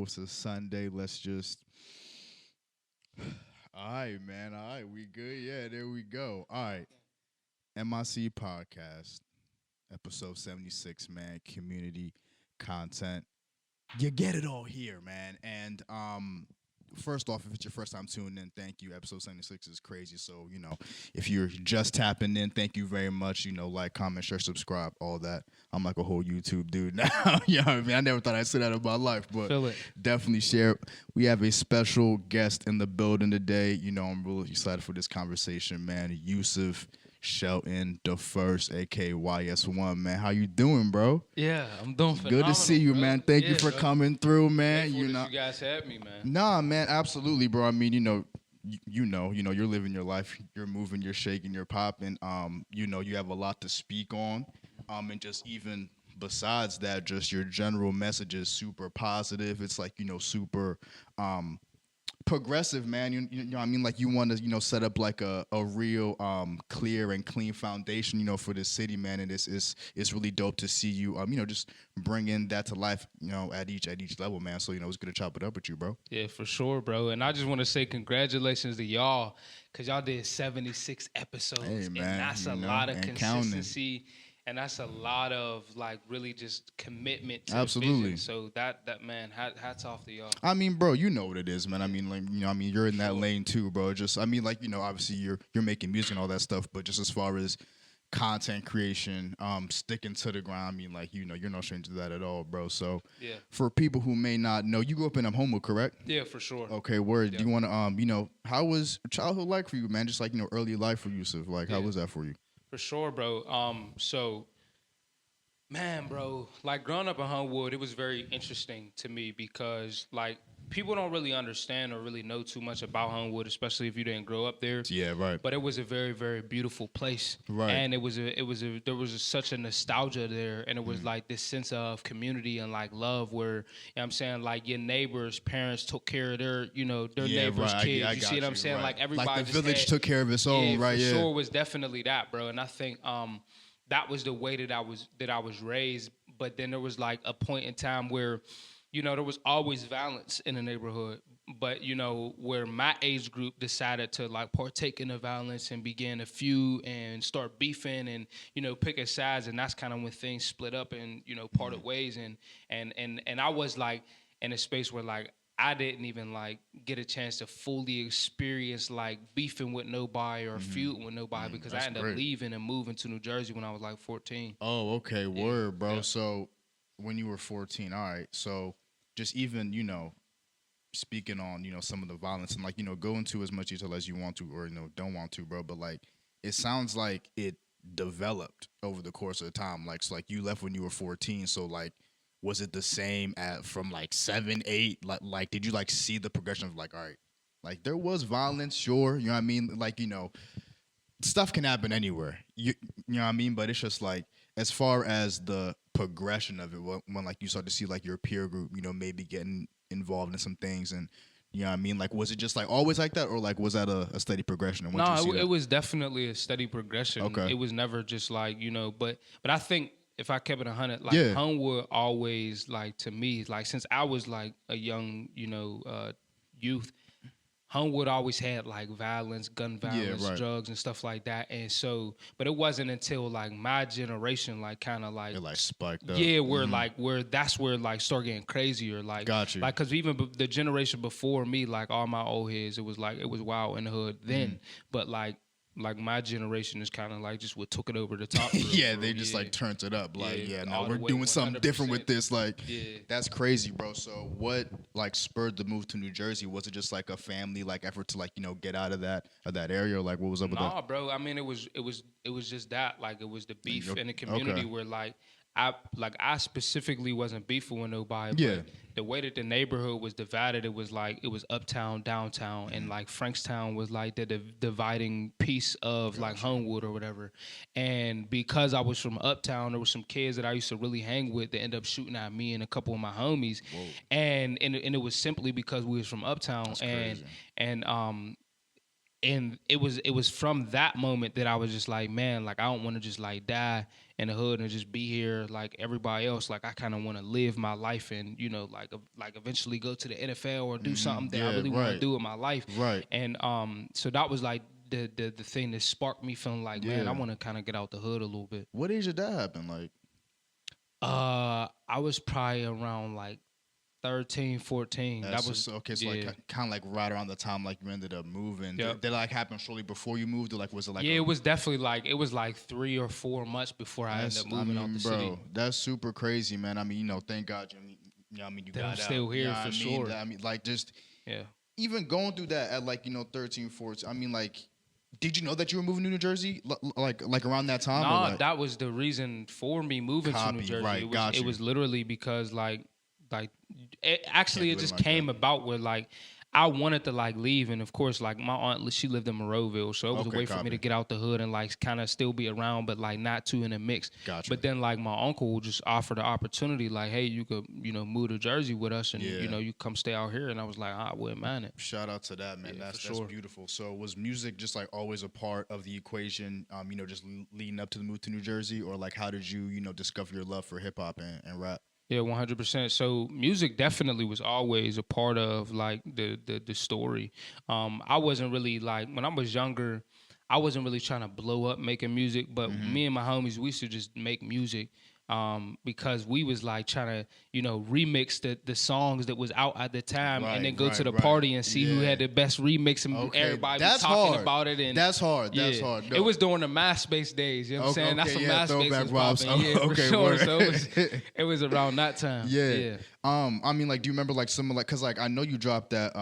beautiful. It's a Sunday. Let's just. All right, man. All right, we good. Yeah, there we go. All right, MIC podcast, episode 76. Man, community content. You get it all here, man. And first off, if it's your first time tuning in, thank you. Episode 76 is crazy. So, if you're just tapping in, thank you very much. Like, comment, share, subscribe, all that. I'm like a whole YouTube dude now. You know what I mean? I never thought I'd say that in my life, but Feel it. definitely share. We have a special guest in the building today. I'm really excited for this conversation, man. Yusef Shelton the first, aka YS1, man. How you doing, bro? Yeah, I'm doing phenomenal. Good to see you, bro. man. Thank you Yeah, for bro. coming through, man. Grateful that you guys had me, man. Nah, man, absolutely, bro. I mean, you're living your life, you're moving, you're shaking, you're popping. You have a lot to speak on. And just even besides that, just your general message is super positive. It's like, super progressive, man. You know what I mean? Like, you want to, set up like a real clear and clean foundation, for this city, man. And it's really dope to see you just bringing that to life, at each level, man. So, it's good to chop it up with you, bro. Yeah, for sure, bro. And I just want to say congratulations to y'all, because y'all did 76 episodes. Hey, man, and that's a lot of consistency. And that's a lot of like really just commitment to Absolutely. the vision. So that man, hats off to y'all. I mean, bro, you know what it is, man. I mean, like, you're in that lane too, bro. Just, I mean, like, obviously you're making music and all that stuff, but just as far as content creation, sticking to the grind, I mean, like, you're no stranger to that at all, bro. So, Yeah. for people who may not know, you grew up in Homewood, correct? Yeah, for sure. Okay, word. Yeah. Do you want to, how was childhood like for you, man? Just like, early life for Yusef. Like, how was that for you? For sure, bro. So, man, bro, like growing up in Homewood, it was very interesting to me because like people don't really understand or really know too much about Homewood, especially if you didn't grow up there. Yeah, right. But it was a very, very beautiful place, Right. And there was such a nostalgia there, and it was like this sense of community and like love, where I'm saying like your neighbors' parents took care of their neighbors' right. kids. I you got see what I'm you, saying? right. Like everybody, Like the just village had, took care of its own, right? For Yeah. sure, was definitely that, bro. And I think that was the way that I was raised. But then there was like a point in time where, there was always violence in the neighborhood. But, where my age group decided to like partake in the violence and begin to feud and start beefing and, picking sides. And that's kind of when things split up and, parted ways. And I was like in a space where like I didn't even like get a chance to fully experience like beefing with nobody or feuding with nobody because I ended up leaving and moving to New Jersey when I was like 14. Oh, okay. Word, bro. Yeah. So when you were 14, all right. So just even, speaking on, some of the violence and like, go into as much detail as you want to or, don't want to, bro. But like, it sounds like it developed over the course of the time. Like, so like you left when you were 14. So like, was it the same from like 7, 8? Like, did you like see the progression of like, all right, like there was violence, sure. You know what I mean? Like, stuff can happen anywhere. You know what I mean? But it's just like, as far as the progression of it, when like you start to see like your peer group, maybe getting involved in some things and, you know what I mean? Like, was it just like always like that, or like was that a steady progression? And No, it was definitely a steady progression. Okay. It was never just like, but I think if I kept it 100, like Yeah. Homewood always like to me, like since I was like a young, youth, Homewood always had like violence, gun violence, right. drugs and stuff like that. And so, but it wasn't until like my generation, like kind of like It like spiked up. yeah, where that's where like start getting crazier, like Got you. like because even the generation before me, like all my old heads, it was wild in the hood then, but like my generation is kind of like just what took it over the top. Yeah, they just like turned it up. Like, now all we're the way, doing something different with 100%. this. Like, Yeah. that's crazy, bro. So what like spurred the move to New Jersey? Was it just like a family like effort to like, get out of that area? Like, what was up with that? Nah, bro. I mean, it was just that. Like, it was the beef Okay. in the community where like I specifically wasn't beefing with nobody. Yeah. But the way that the neighborhood was divided, it was like it was uptown, downtown, and like Frankstown was like the dividing piece of like Homewood or whatever. And because I was from uptown, there were some kids that I used to really hang with that ended up shooting at me and a couple of my homies. Whoa. And it was simply because we was from uptown. That's and crazy. and and it was from that moment that I was just like, man, like I don't want to just like die in the hood and just be here like everybody else. Like I kind of want to live my life and like eventually go to the NFL or do something that I Yeah, really want to right. do with my life. Right. And so that was like the thing that sparked me feeling like, man, I Yeah. want to kind of get out the hood a little bit. What age did that happen? Like, I was probably around like 13, 14. That that's was just okay. So yeah. like, kind of like right around the time like you ended up moving. Yep. Did it like happen shortly before you moved, or like was it like? Yeah, it was definitely like it was like 3 or 4 months before I ended up moving out the bro, city. that's super crazy, man. I mean, thank God, I mean, you That got I'm out. still here You know what for I mean? sure. I mean, like just Yeah. even going through that at like 13, 14. I mean, like, did you know that you were moving to New Jersey like around that time? Or Nah, like? that was the reason for me moving to New Copy, Jersey. right, got It you. was literally because like actually Can't it do it just like came that. about where like I wanted to like leave, and of course like my aunt, she lived in Monroeville, so it was a Okay, way for me copy. to get out the hood and like kind of still be around, but like not too in a mix. Gotcha. But then like my uncle just offered the opportunity, like, hey, you could move to Jersey with us, and Yeah. you come stay out here, and I was like, I wouldn't mind it. Shout out to that, man. Yeah, That's for sure. beautiful. So was music just like always a part of the equation? Just leading up to the move to New Jersey, or like how did you discover your love for hip hop and rap? Yeah, 100%. So music definitely was always a part of like the story. I wasn't really like when I was younger, I wasn't really trying to blow up making music, but me and my homies, we used to just make music. Because we was like trying to, remix the songs that was out at the time, and then Right, go to the right, right. party and see who Yeah. had the best remix, and Okay, everybody that's was talking hard. about it. And That's hard. That's yeah. hard. It was during the MySpace days. You know what I'm saying? That's when yeah, MySpace throwback was vibes. popping. Yeah, for Okay, sure. word. So it was around that time. Yeah. I mean, like, do you remember like some of like, cause like I know you dropped that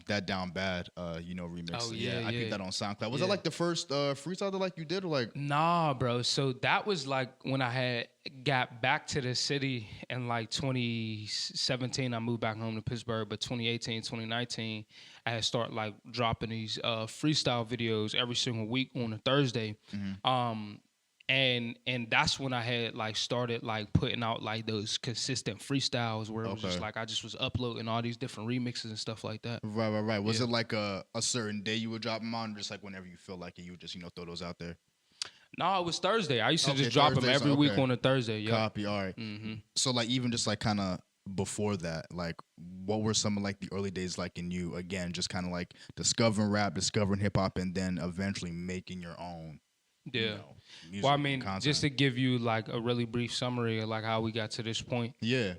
that Down Bad remix. Oh, I yeah. peeped that on SoundCloud. Was Yeah. that like the first freestyle that like you did, or like? Nah, bro. So that was like when I had got back to the city in like 2017. I moved back home to Pittsburgh, but 2018, 2019, I had started like dropping these freestyle videos every single week on a Thursday. And that's when I had like started like putting out like those consistent freestyles where it was just Okay. like I just was uploading all these different remixes and stuff like that. Right. Was Yeah. it like a certain day you would drop them on, or just like whenever you feel like it, you would just throw those out there? No, it was Thursday. I used to Okay, just drop them Thursdays, every week okay. on a Thursday. Yeah. Copy. All right. So like even just like kind of before that, like what were some of like the early days like in you? Again, just kind of like discovering rap, discovering hip hop, and then eventually making your own. Yeah. Music Well, I and mean, content. just to give you like a really brief summary of like how we got to this point. Yeah.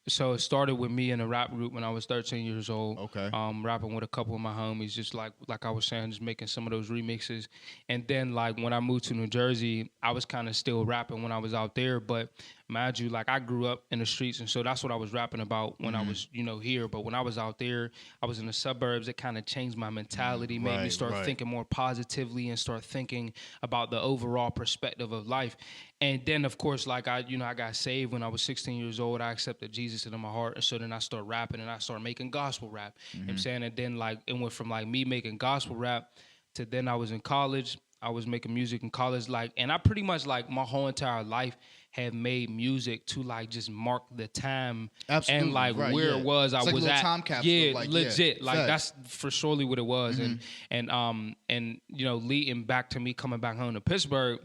So it started with me in a rap group when I was 13 years old. Okay. Rapping with a couple of my homies, just like I was saying, just making some of those remixes. And then like when I moved to New Jersey, I was kind of still rapping when I was out there, but mind you, like I grew up in the streets, and so that's what I was rapping about when I was, here. But when I was out there, I was in the suburbs. It kind of changed my mentality, made me Right, start right. thinking more positively and start thinking about the overall perspective of life. And then, of course, like I got saved when I was 16 years old. I accepted Jesus into my heart, and so then I started rapping and I started making gospel rap. You know what I'm saying? And then like it went from like me making gospel rap to then I was in college. I was making music in college, like, and I pretty much like my whole entire life have made music to like just mark the time Absolutely, and like right, where yeah. it was It's I like a was little at. time capsule, Yeah, like, yeah, legit. Like facts. that's for surely what it was. And leading back to me coming back home to Pittsburgh,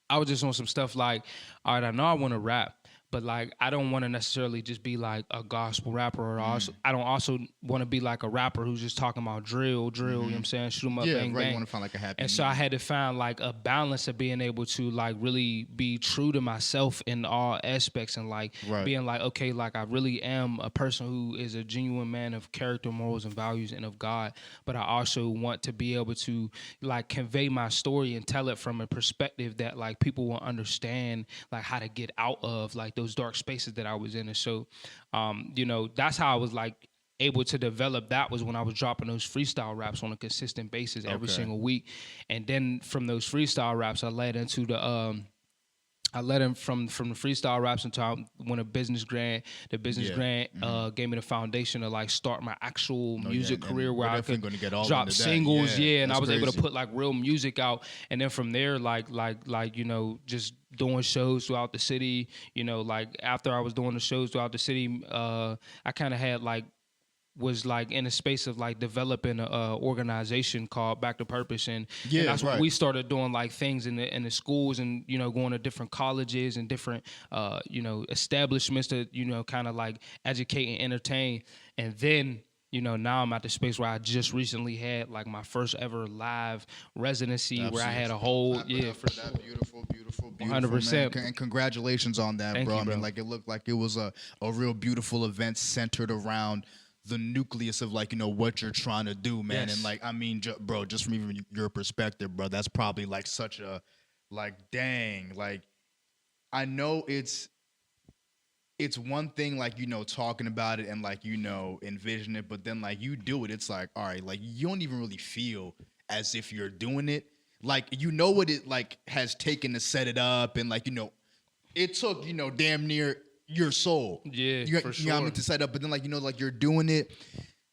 I was just on some stuff like, all right, I know I want to rap, but like I don't want to necessarily just be like a gospel rapper, or also I don't also want to be like a rapper who's just talking about drill, you know what I'm saying, shoot 'em up, Yeah, bang, right. You bang. want to find like a happy. And so I had to find like a balance of being able to like really be true to myself in all aspects, and like Right. being like, okay, like I really am a person who is a genuine man of character, morals, and values and of God, but I also want to be able to like convey my story and tell it from a perspective that like people will understand like how to get out of like those dark spaces that I was in. And so that's how I was like able to develop. That was when I was dropping those freestyle raps on a consistent basis every Okay. single week. And then from those freestyle raps I led into the I led him from the freestyle raps until I won a business grant. The business Yeah. grant gave me the foundation to like start my actual music and career, where we're I definitely could gonna get all drop into that. singles, Yeah, and I that's was able to crazy. put like real music out. And then from there, like just doing shows throughout the city. Like after I was doing the shows throughout the city, I kind of had like was like in a space of like developing a organization called Back to Purpose, and Yeah, that's when right. we started doing like things in the schools, and going to different colleges and different establishments to kind of like educate and entertain. And then now I'm at the space where I just recently had like my first ever live residency where I had a whole for sure. That beautiful, beautiful, beautiful, 100%. man. And congratulations on that, Thank bro. you, I mean, bro. like it looked like it was a real beautiful event centered around the nucleus of like what you're trying to do, man. Yes. And like I mean, bro, just from even your perspective, bro, that's probably like such a like dang, like I know it's one thing like talking about it and like envision it, but then like you do it, it's like all right, like you don't even really feel as if you're doing it, like what it like has taken to set it up, and like it took damn near your soul, Yeah, for you know what I mean, sure. to set up, but then like like you're doing it,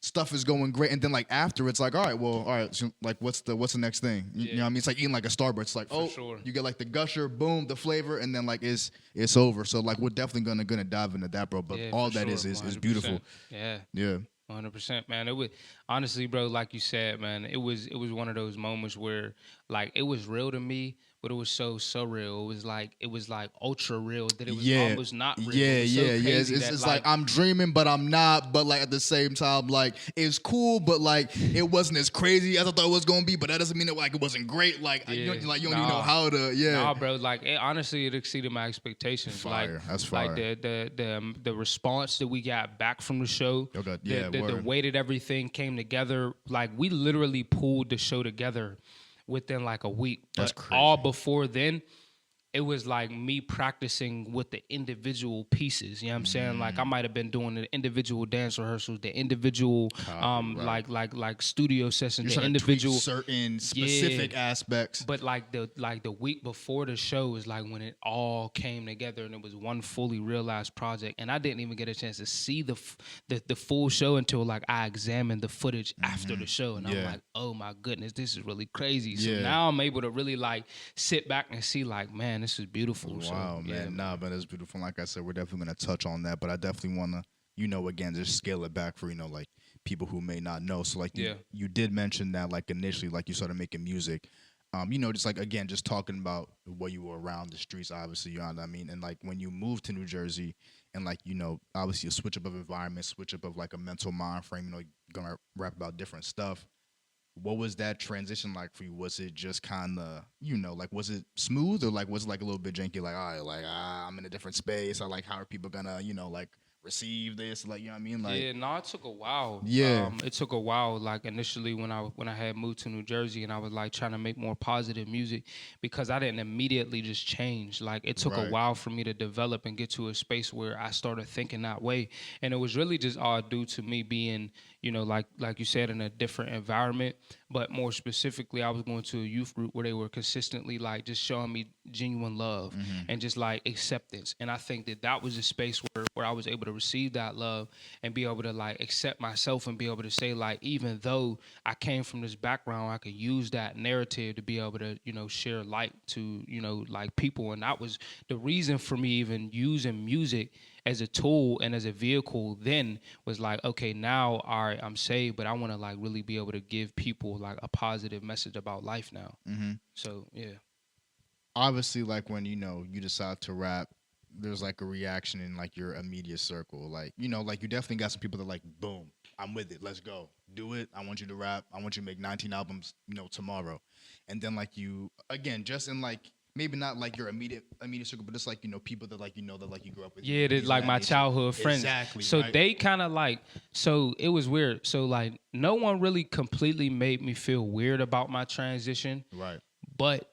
stuff is going great, and then like after it's like all right, so like what's the next thing, you know what I mean, it's like eating like a Starburst, it's like sure. you get like the gusher, boom, the flavor, and then like it's over. So like we're definitely gonna dive into that, bro, but Yeah, all for that sure, is beautiful. 100%. Yeah 100%, man. It was honestly, bro, like you said, man, it was one of those moments where like it was real to me, but it was so real. It was like ultra real that it was almost not real. Yeah, It was so yeah, yeah. crazy It's, that, it's like I'm dreaming, but I'm not. But like at the same time, like it's cool, but like it wasn't as crazy as I thought it was gonna be. But that doesn't mean that like it wasn't great. Like you don't even know how to. Yeah, Nah, bro. Like honestly, it exceeded my expectations. Fire. Like That's fire. Like the response that we got back from the show. Okay, yeah, the way that everything came together. Like we literally pulled the show together within like a week. That's But crazy. all before then, it was like me practicing with the individual pieces. You know what I'm saying? Like I might have been doing the individual dance rehearsals, the individual right. like studio sessions, You're the trying to tweak individual certain specific aspects. But like the week before the show is like when it all came together and it was one fully realized project. And I didn't even get a chance to see the full show until like I examined the footage after the show, and I'm like, oh my goodness, this is really crazy. So now I'm able to really like sit back and see like, man, this is beautiful. Wow, so, man. Nah, but it's beautiful. Like I said, we're definitely gonna touch on that. But I definitely wanna, again, just scale it back for like people who may not know. So like you did mention that like initially like you started making music. Just like again, just talking about what you were around the streets, obviously, you know what I mean? And like when you moved to New Jersey and like, obviously a switch up of environment, switch up of like a mental mind frame, you're gonna rap about different stuff. What was that transition like for you? Was it just kind of, like, was it smooth, or like was it like a little bit janky? Like, all right, like I'm in a different space. I like, how are people gonna, like receive this? Like, you know what I mean? Like, it took a while. Yeah. It took a while. Like initially when I had moved to New Jersey and I was like trying to make more positive music, because I didn't immediately just change. Like it took a while for me to develop and get to a space where I started thinking that way. And it was really just all due to me being, like you said, in a different environment. But more specifically, I was going to a youth group where they were consistently like just showing me genuine love and just like acceptance. And I think that was a space where I was able to receive that love and be able to like accept myself and be able to say like, even though I came from this background, I could use that narrative to be able to, share light to, like people. And that was the reason for me even using music as a tool and as a vehicle then, was like, okay, now, all right, I'm saved, but I want to like really be able to give people like a positive message about life now. So, yeah. Obviously, like when, you decide to rap, there's like a reaction in like your immediate circle. Like, like you definitely got some people that are like, boom, I'm with it. Let's go. Do it. I want you to rap. I want you to make 19 albums, tomorrow. And then like you, again, just in like, maybe not like your immediate circle, but it's like, people that like, that like you grew up with. Yeah, they're like my childhood friends. Exactly. So right? they kind of like, so it was weird. So like no one really completely made me feel weird about my transition. Right. But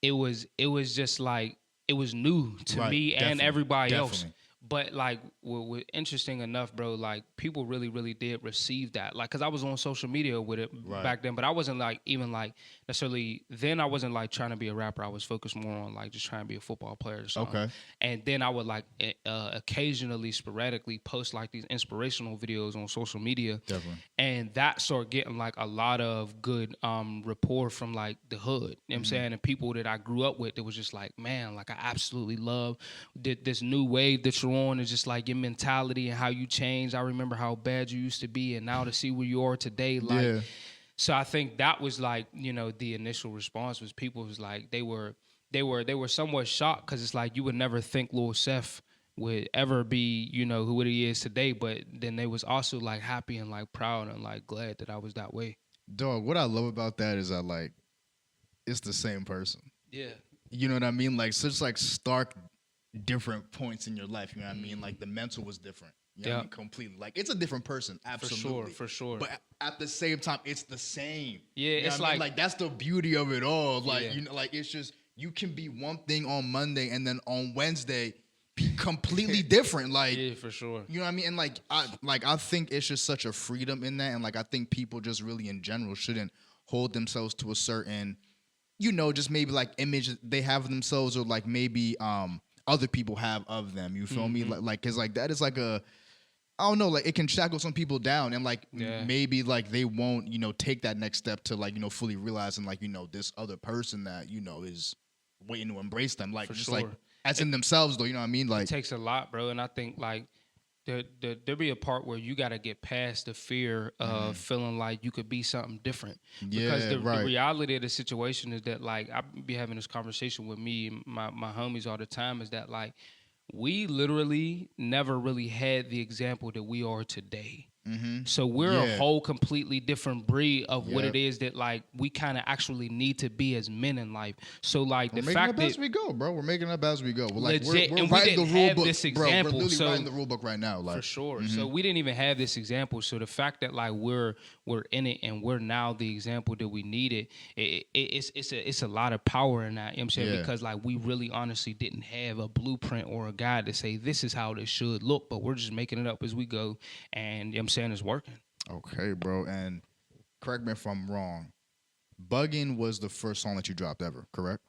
it was just like, it was new to me and everybody else. But like, what interesting enough, bro, like people really, really did receive that. Like, cause I was on social media with it back then, but I wasn't like even like necessarily. Then I wasn't like trying to be a rapper. I was focused more on like just trying to be a football player or something. Okay. And then I would like occasionally, sporadically post like these inspirational videos on social media. Definitely. And that started getting like a lot of good rapport from like the hood. You know what I'm saying? And people that I grew up with, that was just like, man, like I absolutely love this new wave that you're on and just like your mentality and how you changed. I remember how bad you used to be, and now to see where you are today, like. Yeah. So I think that was like, you know, the initial response was people was like they were somewhat shocked because it's like you would never think Lil Seth would ever be, you know, who he is today, but then they was also like happy and like proud and like glad that I was that way. Dog, what I love about that is that like it's the same person. Yeah. You know what I mean? Like such like stark different points in your life. You know what I mean? Like the mental was different. You know what I mean? Completely. Like it's a different person. Absolutely. For sure. But at the same time, it's the same. Yeah, you know it's what I mean? like that's the beauty of it all. Like, Yeah. you know, like it's just you can be one thing on Monday and then on Wednesday be completely different. Like yeah, for sure. you know what I mean? And I think it's just such a freedom in that. And like I think people just really in general shouldn't hold themselves to a certain, you know, just maybe like image they have of themselves or like maybe other people have of them. You feel me? Like cause like that is like a I don't know, like it can shackle some people down and like maybe like they won't, you know, take that next step to like, you know, fully realizing like, you know, this other person that, you know, is waiting to embrace them. Like For just sure. like as in themselves though, you know what I mean? Like It takes a lot, bro. And I think like there be a part where you got to get past the fear of feeling like you could be something different. Because the reality of the situation is that like I be having this conversation with me and my homies all the time is that like we literally never really had the example that we are today. So we're a whole completely different breed of what it is that like we kind of actually need to be as men in life. So like we're the fact making up that as we go, bro. We're making up as we go. We're like legit, we're and we writing didn't the rule have book, this bro. We're example, literally so- writing the rule book right now. Like for sure. So we didn't even have this example. So the fact that like we're in it and we're now the example that we needed, it's a lot of power in that. You know what I'm saying? Yeah. Because like we really honestly didn't have a blueprint or a guide to say this is how this should look, but we're just making it up as we go, and you know what I'm saying it's working. Okay, bro. And correct me if I'm wrong. Buggin' was the first song that you dropped ever, correct?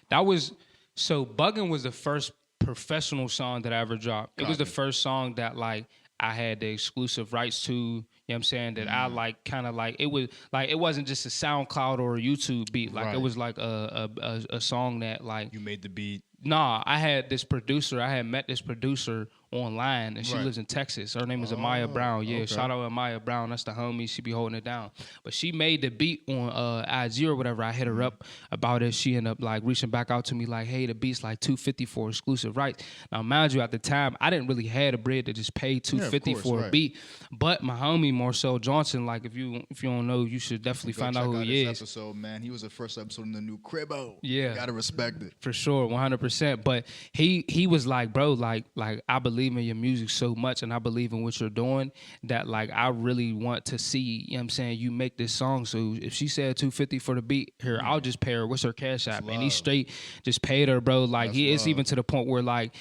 That was so Buggin' was the first professional song that I ever dropped. It was the first song that like I had the exclusive rights to, you know what I'm saying, that I like kind of like it was like it wasn't just a SoundCloud or a YouTube beat. Like it was like a song that like You made the beat. Nah, I had this producer. I had met this producer online, and she lives in Texas. Her name is Amaya Brown. Yeah, shout out Amaya Brown. That's the homie. She be holding it down. But she made the beat on IG or whatever. I hit her up about it. She ended up like reaching back out to me like, hey, the beat's like $250 for exclusive rights. Now, mind you, at the time, I didn't really have the bread to just pay $250 for a beat. But my homie Marcel Johnson, like if you don't know, you should definitely find out who he is. Episode, man. He was the first episode in the new Cribbo. Yeah, you gotta respect it for sure, 100%. But he was like, bro, like I believe in your music so much and I believe in what you're doing that like I really want to see, you know what I'm saying, you make this song. So if she said $250 for the beat, here, I'll just pay her. What's her cash app? And he straight just paid her, bro. Like it's even to the point where like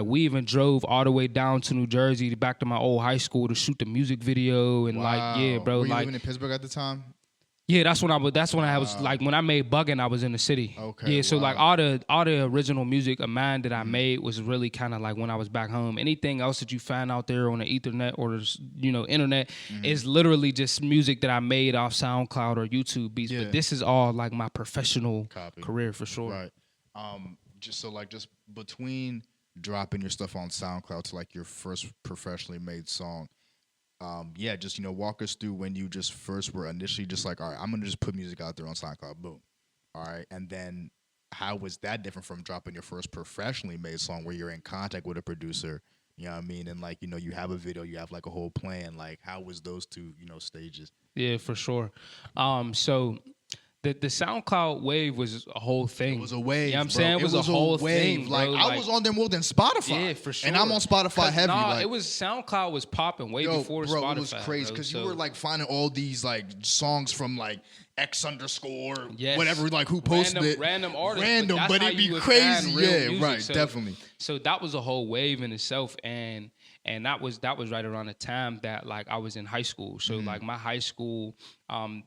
we even drove all the way down to New Jersey back to my old high school to shoot the music video and like, yeah, bro. Were you like living in Pittsburgh at the time? Yeah, that's when I was like when I made Buggin', I was in the city. Okay. Yeah, so like all the original music of mine that I made was really kind of like when I was back home. Anything else that you find out there on the Ethernet or the internet is literally just music that I made off SoundCloud or YouTube beats. Yeah. But this is all like my professional career for sure. Right. Just between dropping your stuff on SoundCloud to like your first professionally made song. Just, you know, walk us through when you just first were initially just like, all right, I'm going to just put music out there on SoundCloud, boom. All right. And then how was that different from dropping your first professionally made song where you're in contact with a producer, you know what I mean? And like, you know, you have a video, you have like a whole plan. Like how was those two, you know, stages? Yeah, for sure. So the SoundCloud wave was a whole thing. It was a wave. You know what I'm saying? It was a whole wave. thing. Like, I was on there more than Spotify. Yeah, for sure. And I'm on Spotify heavy. Nah, like, it was SoundCloud was popping way before bro, Spotify. It was crazy because you were like finding all these like songs from like X_ whatever, like who posted it. Random artists. Random, but it'd be crazy. Yeah, music. Right, so, definitely. So that was a whole wave in itself, and that was right around the time that like I was in high school. So like my high school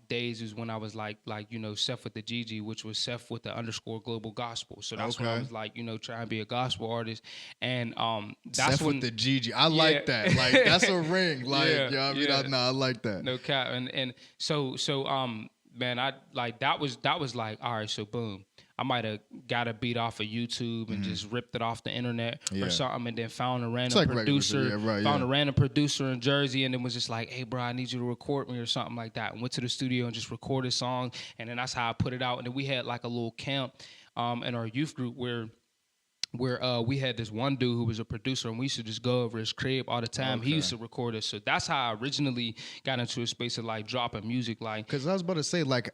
days is when I was like you know, Seth with the GG, which was Seth with the _ global gospel. So that's when I was like, you know, trying to be a gospel artist. And that's Seth when with the GG. I like that. Like that's a ring. Like, yeah, you know what I mean? I like that. No cap. And so man, I like that was like, all right, so boom. I might have got a beat off of YouTube and just ripped it off the internet or something, and then found a random like producer, a random producer in Jersey, and then was just like, "Hey, bro, I need you to record me or something like that." And went to the studio and just recorded a song, and then that's how I put it out. And then we had like a little camp in our youth group where we had this one dude who was a producer, and we used to just go over his crib all the time. He used to record us. So that's how I originally got into a space of like dropping music. Like, because I was about to say, like,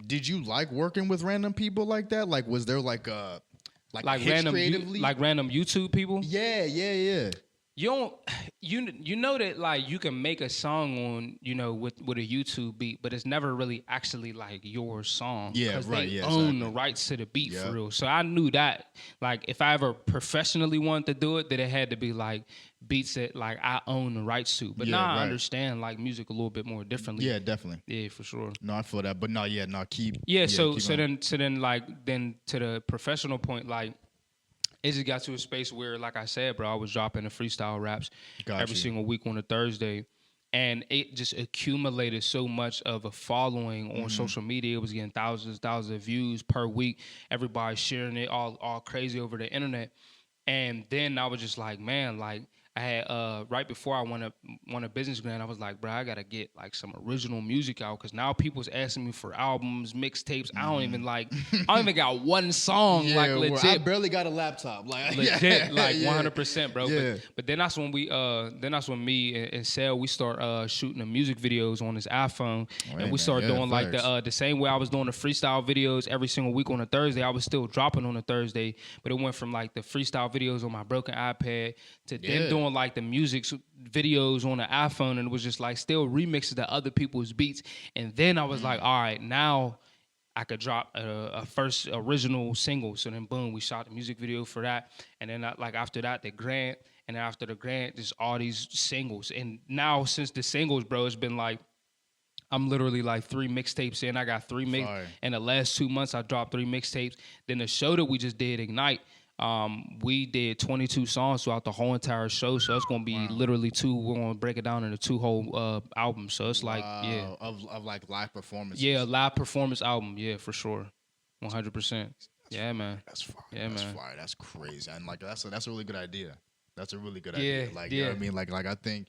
did you like working with random people like that? Like, was there like random creatively? like random YouTube people? Yeah. You don't you know that like you can make a song on, you know, with a YouTube beat, but it's never really actually like your song. Yeah, because right. they Yeah, own the rights to the beat for real. So I knew that like if I ever professionally wanted to do it, that it had to be like beats that like I own the rights to. But now I understand like music a little bit more differently. Yeah, definitely. Yeah, for sure. No, I feel that, but no, keep. So keep on. then to the professional point, like. It just got to a space where, like I said, bro, I was dropping the freestyle raps every single week on a Thursday. And it just accumulated so much of a following on social media. It was getting thousands of views per week. Everybody sharing it all crazy over the internet. And then I was just like, man, like I had right before I won a business grant, I was like, bro, I gotta get like some original music out, because now people's asking me for albums, mixtapes. I don't even got one song like legit. I barely got a laptop, like legit, like 100%, bro. Yeah. But then that's when me and Sel, we start shooting the music videos on his iPhone, and we start doing like the same way I was doing the freestyle videos every single week on a Thursday. I was still dropping on a Thursday, but it went from like the freestyle videos on my broken iPad to then doing like the music videos on the iPhone, and it was just like still remixes to other people's beats. And then I was like, all right, now I could drop a first original single. So then boom, we shot the music video for that. And then like after that, the grant, and then after the grant, just all these singles. And now since the singles, bro, it's been like, I'm literally like 3 mixtapes in. I got 3 mix. In the last 2 months, I dropped 3 mixtapes. Then the show that we just did, Ignite, we did 22 songs throughout the whole entire show. So it's gonna be literally 2. We're gonna break it down into 2 whole albums. So it's like of like live performances. Yeah, live performance album. Yeah, for sure, 100%. Yeah, man. That's fire. Yeah, that's man. fire. That's crazy. And like that's a really good idea. That's a really good idea. Like you know what I mean. Like I think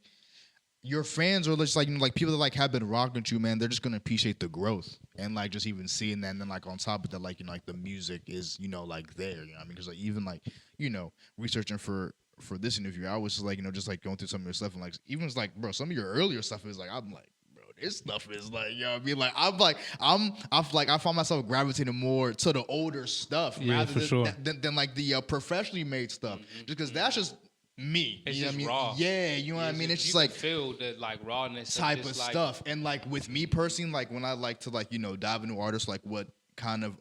your fans are just like people that like have been rocking with you, man. They're just gonna appreciate the growth and like just even seeing that, and then like on top of that, like like the music is like there. You know what I mean? Because like even like researching for this interview, I was just like just like going through some of your stuff, and like even it's like, bro, some of your earlier stuff is like, I'm like, bro, this stuff is like, you know what I mean? Like I find myself gravitating more to the older stuff rather than like the professionally made stuff, just because that's just me. It's you know just what I mean? raw. Yeah, you know what I mean? It's just like feel the like rawness type of stuff. And like with me personally, like when I like to like dive into artists, like what kind of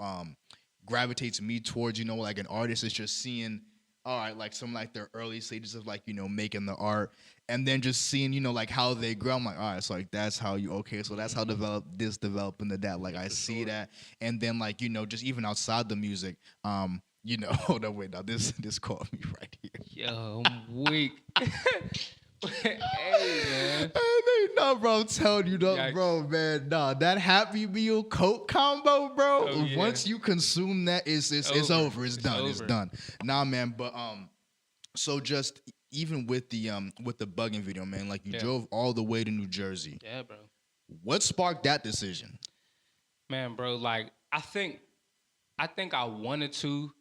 gravitates me towards like an artist is just seeing like some like their early stages of like making the art, and then just seeing like how they grow. I'm like, all right, so like that's how so that's how develop into that. Like I see that, and then like just even outside the music, hold on, wait, now this caught me right here. Yo, I'm weak. Hey, man. No, bro, I'm telling you, bro, man, that Happy Meal Coke combo, bro. Once you consume that, it's over. It's done. It's done. Nah, man, but so just even with the bugging video, man, like you drove all the way to New Jersey. Yeah, bro. What sparked that decision? Man, bro, like I think I wanted to.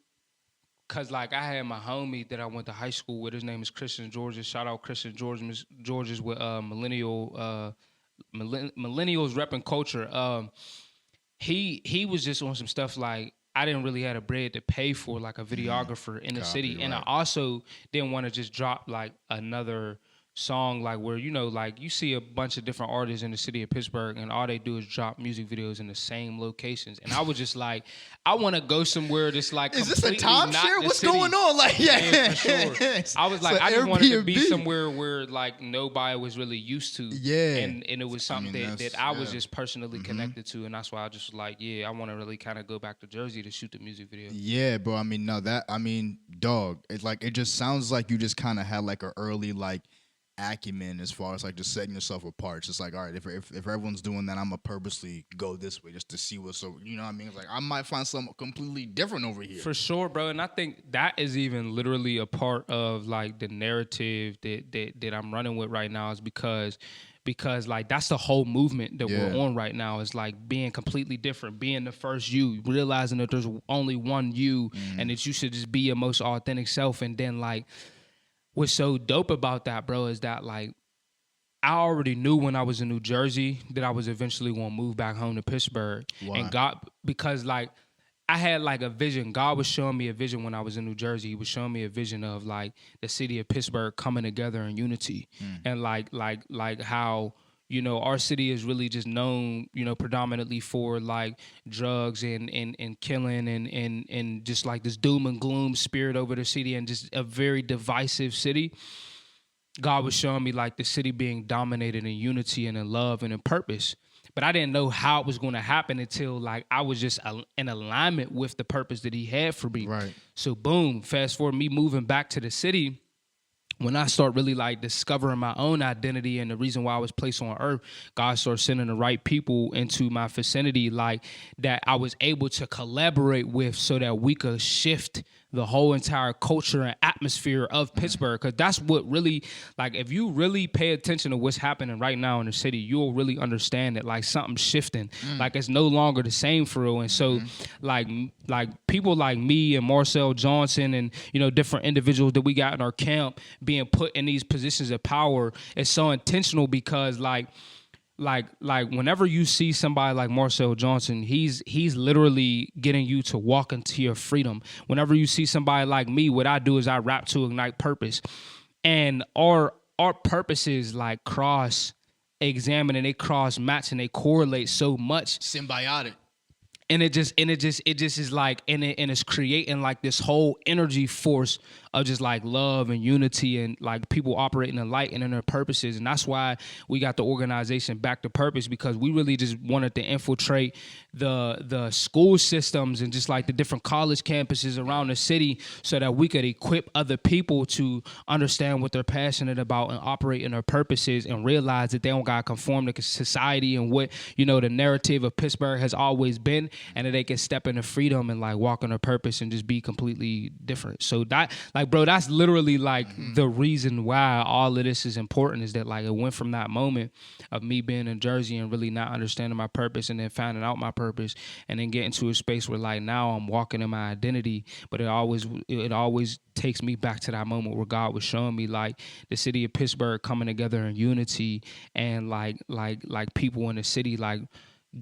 Cause like I had my homie that I went to high school with. His name is Christian Georges. Shout out Christian Georges. Georges with millennials repping culture. He was just on some stuff like I didn't really have the bread to pay for like a videographer in the city, and I also didn't want to just drop like another song like where like you see a bunch of different artists in the city of Pittsburgh and all they do is drop music videos in the same locations, and I was just like, I want to go somewhere that's like, is this a timeshare? What's going on? Like yeah, for sure. I was like, I just wanted to be somewhere where like nobody was really used to, and it was something that I was just personally connected to, and that's why I just was like, I want to really kind of go back to Jersey to shoot the music video. Yeah, bro. I mean, dog, it's like it just sounds like you just kind of had like an early like acumen as far as like just setting yourself apart. It's just like, all right, if everyone's doing that, I'm gonna purposely go this way just to see what's so, you know what I mean? It's like I might find something completely different over here. For sure, bro. And I think that is even literally a part of like the narrative that I'm running with right now, is because like that's the whole movement that we're on right now, is like being completely different, being the first you, realizing that there's only one you, and that you should just be your most authentic self. And then like what's so dope about that, bro, is that like I already knew when I was in New Jersey that I was eventually going to move back home to Pittsburgh. Why? And God, because like I had like a vision. God was showing me a vision when I was in New Jersey. He was showing me a vision of like the city of Pittsburgh coming together in unity, and like how, you know, our city is really just known, you know, predominantly for like drugs and killing and just like this doom and gloom spirit over the city, and just a very divisive city. God was showing me like the city being dominated in unity and in love and in purpose. But I didn't know how it was going to happen until like I was just in alignment with the purpose that he had for me. Right. So boom, fast forward me moving back to the city. When I start really like discovering my own identity and the reason why I was placed on earth, God started sending the right people into my vicinity, like that I was able to collaborate with, so that we could shift the whole entire culture and atmosphere of Pittsburgh. Because that's what really, like, if you really pay attention to what's happening right now in the city, you'll really understand that like something's shifting. Like it's no longer the same for real. And so like people like me and Marcel Johnson and, you know, different individuals that we got in our camp being put in these positions of power is so intentional, because like whenever you see somebody like Marcel Johnson, he's literally getting you to walk into your freedom. Whenever you see somebody like me, what I do is I rap to ignite purpose. And our purposes like cross examine, and they cross match, and they correlate so much. Symbiotic. And it just is like, and it's creating like this whole energy force of just like love and unity, and like people operating in light and in their purposes. And that's why we got the organization Back to Purpose, because we really just wanted to infiltrate the school systems and just like the different college campuses around the city, so that we could equip other people to understand what they're passionate about and operate in their purposes, and realize that they don't got to conform to society and what, you know, the narrative of Pittsburgh has always been, and that they can step into freedom and like walk in their purpose and just be completely different. So that, like, bro, that's literally like the reason why all of this is important, is that like it went from that moment of me being in Jersey and really not understanding my purpose, and then finding out my purpose, and then getting to a space where like now I'm walking in my identity. But it always takes me back to that moment where God was showing me like the city of Pittsburgh coming together in unity, and like people in the city like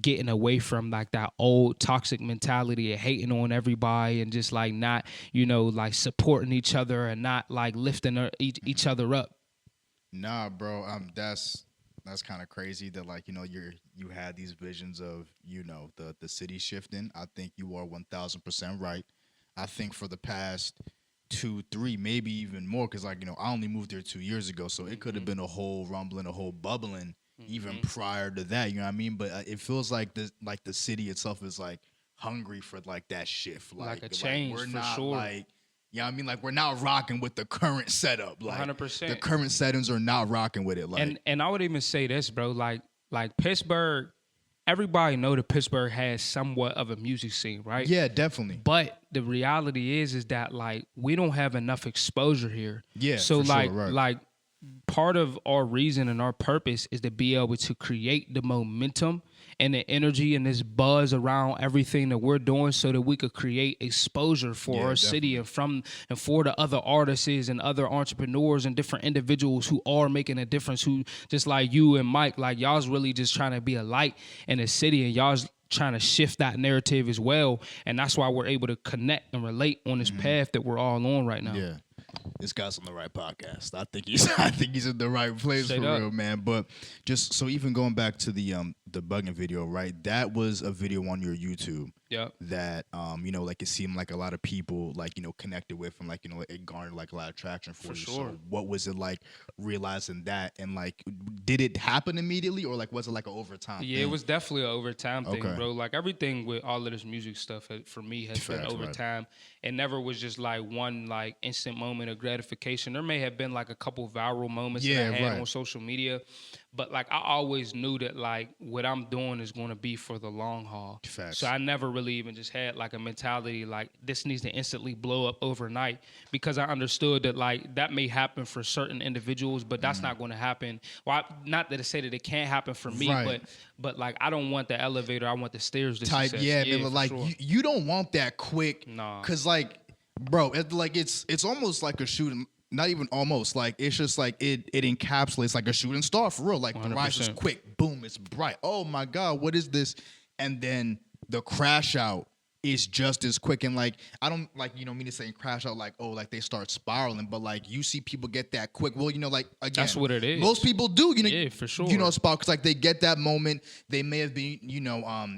getting away from like that old toxic mentality of hating on everybody, and just like not, you know, like supporting each other, and not like lifting each other up. Nah, bro. That's kind of crazy that, like, you know, you had these visions of, you know, the city shifting. I think you are 1,000% right. I think for the past 2, 3, maybe even more, because, like, you know, I only moved there 2 years ago, so it could have been a whole rumbling, a whole bubbling even prior to that. You know what I mean? But it feels like the city itself is like hungry for like that shift, like a change, we're for not sure. like. Yeah, I mean, like, we're not rocking with the current setup. Like, 100%. The current settings are not rocking with it. Like, and I would even say this, bro. Like Pittsburgh, everybody know that Pittsburgh has somewhat of a music scene, right? yeah, definitely. But the reality is that like we don't have enough exposure here. Yeah, So for like sure, right. like part of our reason and our purpose is to be able to create the momentum and the energy and this buzz around everything that we're doing, so that we could create exposure for our city and for the other artists and other entrepreneurs and different individuals who are making a difference, who just like you and Mike, like y'all's really just trying to be a light in the city, and y'all's trying to shift that narrative as well. And that's why we're able to connect and relate on this path that we're all on right now. Yeah. This guy's on the right podcast. I think he's in the right place. Straight for up. real, man. But just so, even going back to the bugging video, right? That was a video on your YouTube. Yeah. That you know, like, it seemed like a lot of people, like, you know, connected with, and like, you know, it garnered like a lot of traction for you. Sure. So what was it like realizing that, and like, did it happen immediately, or like was it like an overtime Yeah, thing? it was definitely an overtime thing, Okay. bro. Like everything with all of this music stuff for me has been Facts, over right. time. It never was just like one like instant moment of gratification. There may have been like a couple viral moments Yeah, that I had right. on social media, but like I always knew that like what I'm doing is going to be for the long haul. Facts. So I never really even just had like a mentality like this needs to instantly blow up overnight, because I understood that like that may happen for certain individuals, but that's not going to happen. Well, not that to say that it can't happen for me, Right. but like I don't want the elevator, I want the stairs to Type, success. yeah, man. for Like sure. you don't want that quick, Nah. cause like, bro, it's almost like a shooting. Not even almost, like it's just like it encapsulates like a shooting star for real. Like the rise is 100%. quick, boom, it's bright. Oh my god, what is this? And then the crash out is just as quick. And like I don't like mean to say crash out like, oh, like they start spiraling, but like you see people get that quick. Well, like again, That's what it is. Most people do, Yeah, for sure. spot, because like they get that moment. They may have been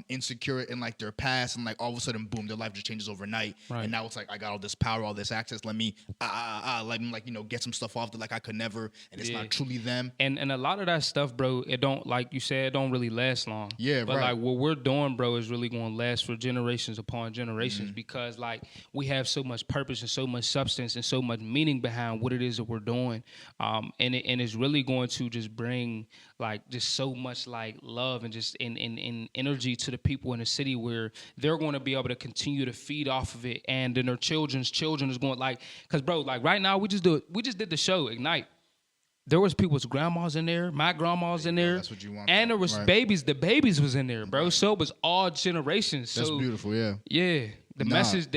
insecure in like their past, and like all of a sudden, boom, their life just changes overnight. Right. And now it's like I got all this power, all this access. Let me let me like get some stuff off that like I could never, and it's not truly them. And a lot of that stuff, bro, it don't, like you said, it don't really last long. Yeah, but right. like what we're doing, bro, is really going to last for generations upon generations, because like we have so much purpose and so much substance and so much meaning behind what it is that we're doing, and it's really going to just bring like just so much like love and just in energy to the people in the city, where they're going to be able to continue to feed off of it, and then their children's children is going, like, because bro, like right now we just did the show Ignite. There was people's grandmas in there, my grandma's in there, that's what you want, and there was right. babies. The babies was in there, bro. Right. So it was all generations. That's so beautiful, yeah. Yeah, the message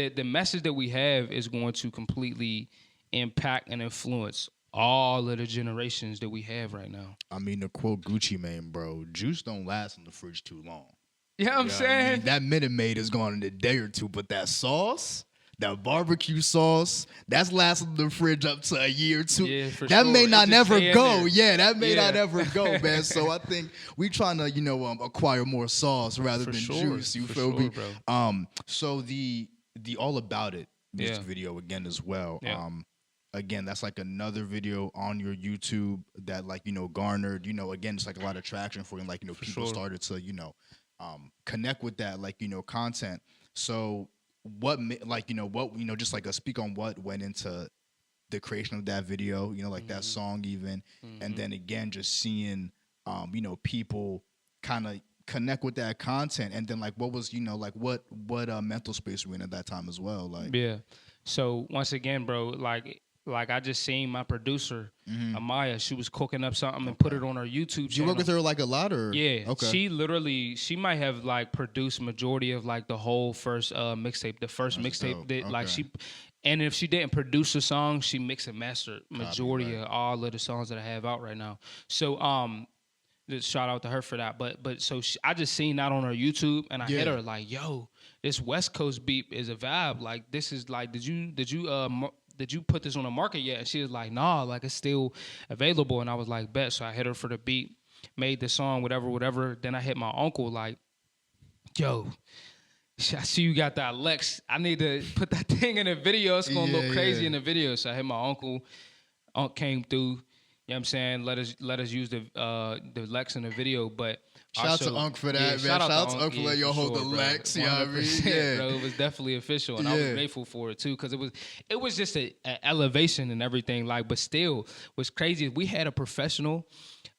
that we have is going to completely impact and influence all of the generations that we have right now. I mean, to quote Gucci Mane, bro, juice don't last in the fridge too long. You know what I'm saying? I mean, that Minute Maid is gone in a day or two, but that sauce, that barbecue sauce, that's lasting in the fridge up to a year or two. Yeah, for that sure. may not never go. There. Yeah, that may not Yeah. ever go, man. So I think we trying to, acquire more sauce rather than juice. You feel me? Bro. So the All About It music Yeah. video again as well. Yeah. Again, that's like another video on your YouTube that like, garnered, again, it's like a lot of traction for you. And like, people sure. started to, connect with that, like, content. So just like a speak on what went into the creation of that video, like that song even. And then again, just seeing, people kind of connect with that content. And then like, what was, like what mental space were in at that time as well? Like, yeah. So once again, bro, like I just seen my producer, Amaya, she was cooking up something and put it on her YouTube channel. You work with her like a lot, or? Yeah. Okay. She might have like produced majority of like the whole first mixtape, the first That's mixtape dope. that like Okay. and if she didn't produce a song, she mixed and mastered majority right. of all of the songs that I have out right now. So just shout out to her for that. But so I just seen that on her YouTube, and I hit her like, yo, this West Coast beat is a vibe. Like this is like, did you put this on the market yet? And she was like, nah, like it's still available. And I was like, bet. So I hit her for the beat, made the song, whatever. Then I hit my uncle like, yo, I see you got that Lex. I need to put that thing in the video. It's going to look crazy in the video. So I hit my uncle. Unc came through. You know what I'm saying? Let us use the Lex in the video. But shout out to Unc for that, man. Shout out to Unc for letting y'all hold the Lex. You know what I mean? Yeah. Bro, it was definitely official, and I was grateful for it too, because it was just an elevation and everything. Like, but still, what's crazy is we had a professional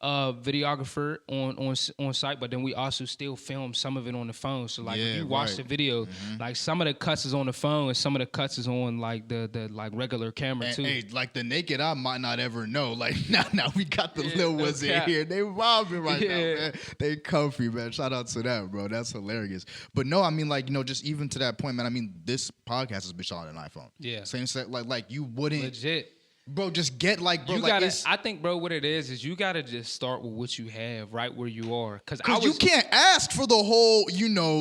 videographer on site, but then we also still filmed some of it on the phone. So like, if you watch the video, like some of the cuts is on the phone, and some of the cuts is on like the like regular camera and, too. Hey, like the naked eye might not ever know. Like now we got the little ones in cap. here. They robbing right now, man. They comfy, man. Shout out to that, bro. That's hilarious. But no, I mean, like, just even to that point, man. I mean, this podcast has been shot on an iPhone. Yeah. Same set. Like you wouldn't Legit. Bro, just get like, bro, You like gotta. I think, bro, what it is you gotta just start with what you have, right where you are, because you can't ask for the whole,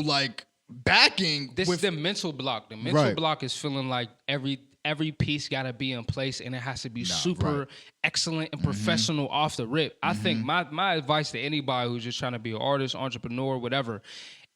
like backing. This is the mental block. The mental block is feeling like every piece gotta be in place, and it has to be super excellent and professional off the rip. I think my advice to anybody who's just trying to be an artist, entrepreneur, whatever.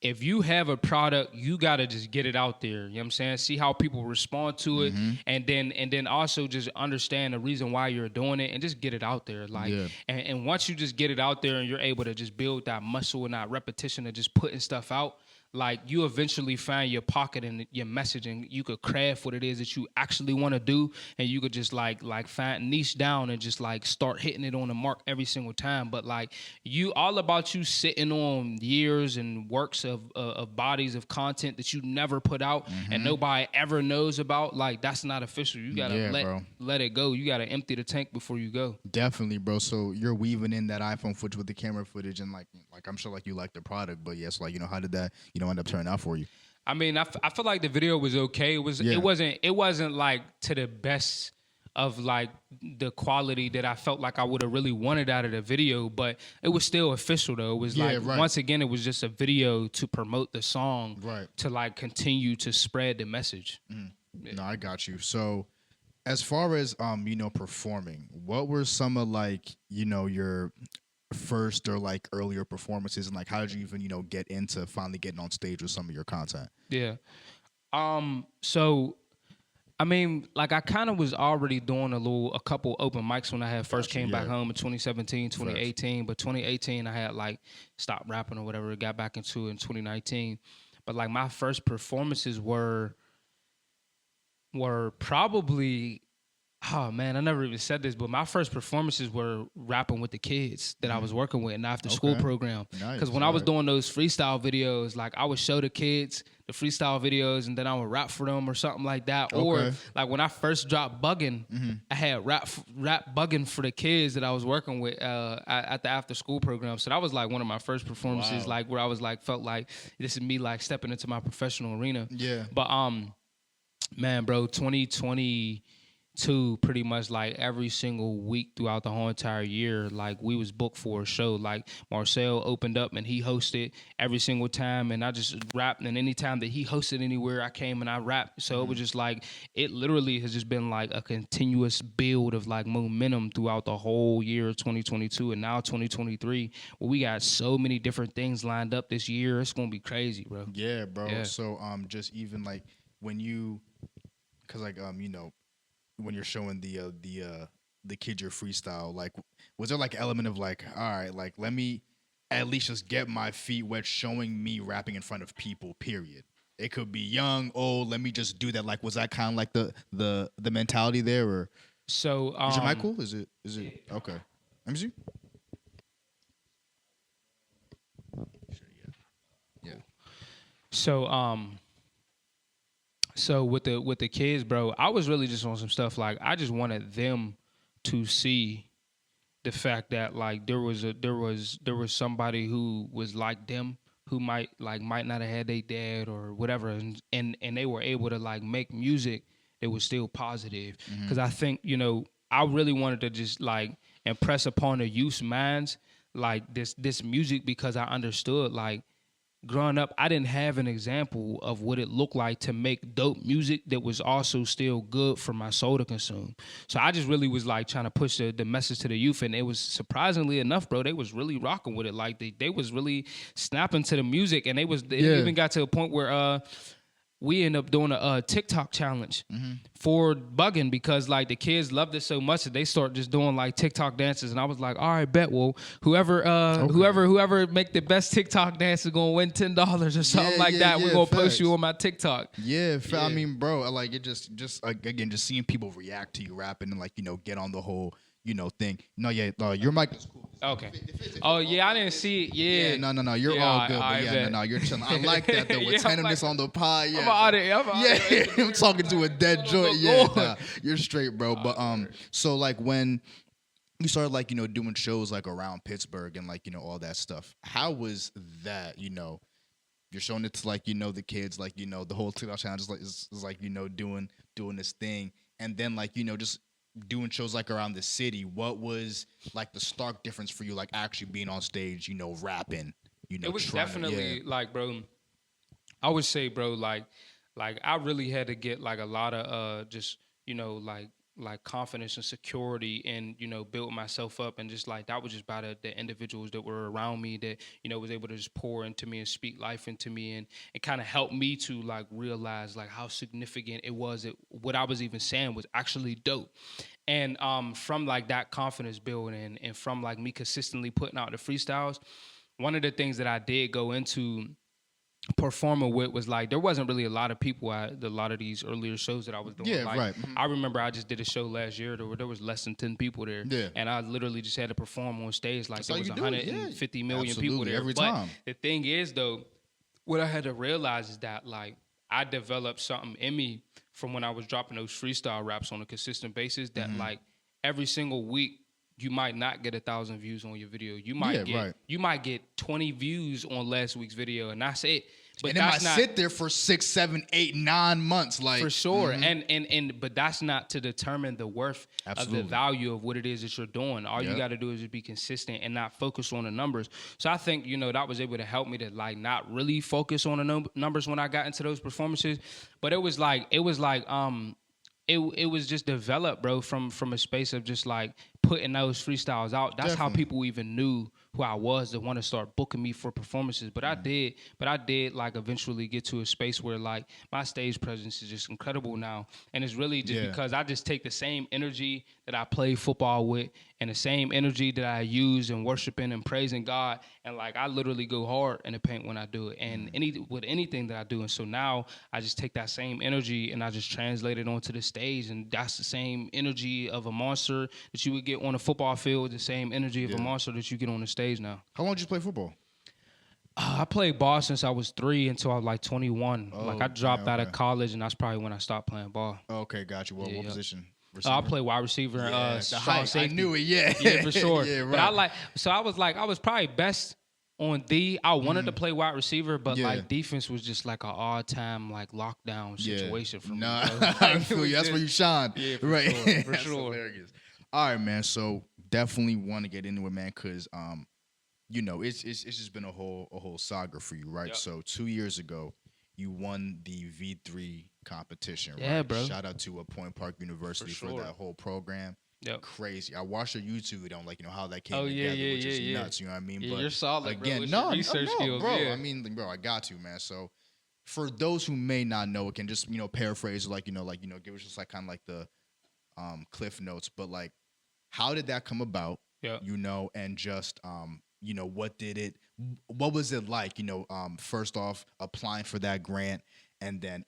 If you have a product, you gotta just get it out there. You know what I'm saying? See how people respond to it, and then also just understand the reason why you're doing it, and just get it out there. Like, and once you just get it out there, and you're able to just build that muscle and that repetition of just putting stuff out, like you eventually find your pocket and your message, and you could craft what it is that you actually want to do, and you could just like find niche down and just like start hitting it on the mark every single time. But like you, all about you sitting on years and works of bodies of content that you never put out and nobody ever knows about. Like that's not official. You gotta let it go. You gotta empty the tank before you go. Definitely, bro. So you're weaving in that iPhone footage with the camera footage, and like I'm sure like you like the product, but yes, like how did that end up turning out for you? I mean, I feel like the video was okay. It wasn't like to the best of like the quality that I felt like I would have really wanted out of the video, but it was still official though. It was once again, it was just a video to promote the song, to like continue to spread the message. No, I got you. So as far as performing, what were some of like your first or like earlier performances, and like how did you even get into finally getting on stage with some of your content? Yeah. So I mean, like I kind of was already doing a couple open mics when I had first came back home in 2017, 2018. But 2018, I had like stopped rapping or whatever, got back into it in 2019. But like my first performances were probably, oh man, I never even said this, but my first performances were rapping with the kids that I was working with in the after school program. Because when I was doing those freestyle videos, like I would show the kids the freestyle videos and then I would rap for them or something like that. Or like when I first dropped Buggin', I had rap Buggin' for the kids that I was working with at the after school program. So that was like one of my first performances, like where I was like, felt like this is me like stepping into my professional arena. Yeah. But man, bro, 2022, pretty much like every single week throughout the whole entire year, like we was booked for a show. Like Marcel opened up and he hosted every single time, and I just rapped. And anytime that he hosted anywhere, I came and I rapped. So it was just like, it literally has just been like a continuous build of like momentum throughout the whole year of 2022 and now 2023. Well, we got so many different things lined up this year. It's gonna be crazy, bro. Yeah, bro. Yeah. So just even like when you, cause like when you're showing the kid your freestyle, like was there like element of like, all right, like let me at least just get my feet wet showing me rapping in front of people, period. It could be young, old, let me just do that. Like was that kind of like the mentality there? Or so is your mic cool? Is it okay? Let me see. Yeah. So with the kids, bro, I was really just on some stuff like I just wanted them to see the fact that like there was somebody who was like them, who might not have had their dad or whatever, and they were able to like make music that was still positive. Because I think I really wanted to just like impress upon the youth's minds like this music, because I understood like growing up, I didn't have an example of what it looked like to make dope music that was also still good for my soul to consume. So I just really was like trying to push the message to the youth, and it was surprisingly enough, bro, they was really rocking with it. Like they was really snapping to the music, and it even got to a point where we end up doing a TikTok challenge for Buggin', because like the kids loved it so much that they start just doing like TikTok dances. And I was like, all right, bet. Well, whoever make the best TikTok dance is gonna win $10 or something that. We're gonna post you on my TikTok. Yeah, I mean, bro, like it just like, again, just seeing people react to you rapping and like get on the whole thing. No, yeah, your mic is cool. Okay. I didn't see it. Yeah. No, you're all good. But you're chilling. I like that though. With tenderness on the pod. Yeah. I'm talking to a dead joint. Yeah, you're straight, bro. But so like when you started like doing shows like around Pittsburgh and like all that stuff, how was that? You're showing it to like the kids, like the whole TikTok challenge is like doing this thing, and then like just doing shows like around the city. What was like the stark difference for you, like actually being on stage, rapping? It was definitely like, bro, I would say, bro, like I really had to get like a lot of just like confidence and security, and build myself up, and just like that was just by the individuals that were around me that was able to just pour into me and speak life into me, and kind of help me to like realize like how significant it was that what I was even saying was actually dope. And from like that confidence building, and from like me consistently putting out the freestyles, one of the things that I did go into performing with was like there wasn't really a lot of people at a lot of these earlier shows that I was doing. Yeah, like, right. I remember I just did a show last year where there was less than 10 people there. Yeah. And I literally just had to perform on stage like That's there how was you do it, 150 yeah. million people Absolutely, there. every but time. the thing is though, what I had to realize is that like I developed something in me from when I was dropping those freestyle raps on a consistent basis that like every single week you might not get 1,000 views on your video. You might you might get 20 views on last week's video, and that's it. But and it might sit there for 6, 7, 8, 9 months, like for sure. And but that's not to determine the worth of the value of what it is that you're doing. All you got to do is just be consistent and not focus on the numbers. So I think that was able to help me to like not really focus on the numbers when I got into those performances. But it was like it was just developed, bro, from a space of just like putting those freestyles out. That's how people even knew who I was to want to start booking me for performances. But I did like eventually get to a space where like my stage presence is just incredible now. And it's really just because I just take the same energy that I play football with and the same energy that I use in worshiping and praising God. And like I literally go hard in the paint when I do it. And with anything that I do. And so now I just take that same energy and I just translate it onto the stage. And that's the same energy of a monster that you would get on a football field, the same energy of a monster that you get on the stage now. How long did you play football? I played ball since I was 3 until I was like 21. Like I dropped out of college, and that's probably when I stopped playing ball. Okay, got you. What position? I play wide receiver and strong safety. I knew it, yeah. Yeah, for sure. Yeah, right. But I was probably best on D. I wanted to play wide receiver, but like defense was just like an all-time like lockdown situation for me. Nah, I feel you. That's where you shine. Yeah, right. Sure, for That's sure. Hilarious. All right, man. So definitely want to get into it, man, because it's just been a whole saga for you, right? Yep. So 2 years ago, you won the V3 competition, right? Yeah, bro. Shout out to Point Park University for that whole program. Yep. Crazy. I watched your YouTube video on how that came together, which is nuts. You know what I mean? Yeah, but you're solid, again, bro. Research skills, bro. Yeah. I mean, bro, I got to, man. So for those who may not know, it can just paraphrase give us just like kind of like the cliff notes, but like how did that come about? Yeah. And just what was it like? First off, applying for that grant. And then,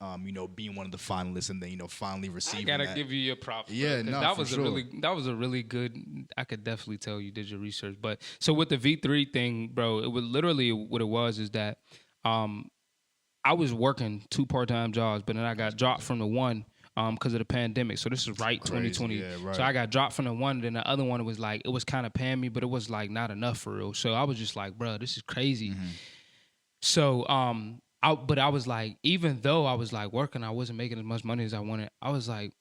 being one of the finalists, and then finally receiving. I gotta give you your props. Yeah, bro, no, that for was sure. that was a really good. I could definitely tell you did your research. But so with the V3 thing, bro, it was literally what it was is that, I was working 2 part-time jobs, but then I got dropped from the one. Because of the pandemic. So this is right 2020. Yeah, right. So I got dropped from the one, and then the other one was like, it was kind of paying me, but it was like not enough for real. So I was just like, bro, this is crazy. So I was like, even though I was like working, I wasn't making as much money as I wanted. I was like,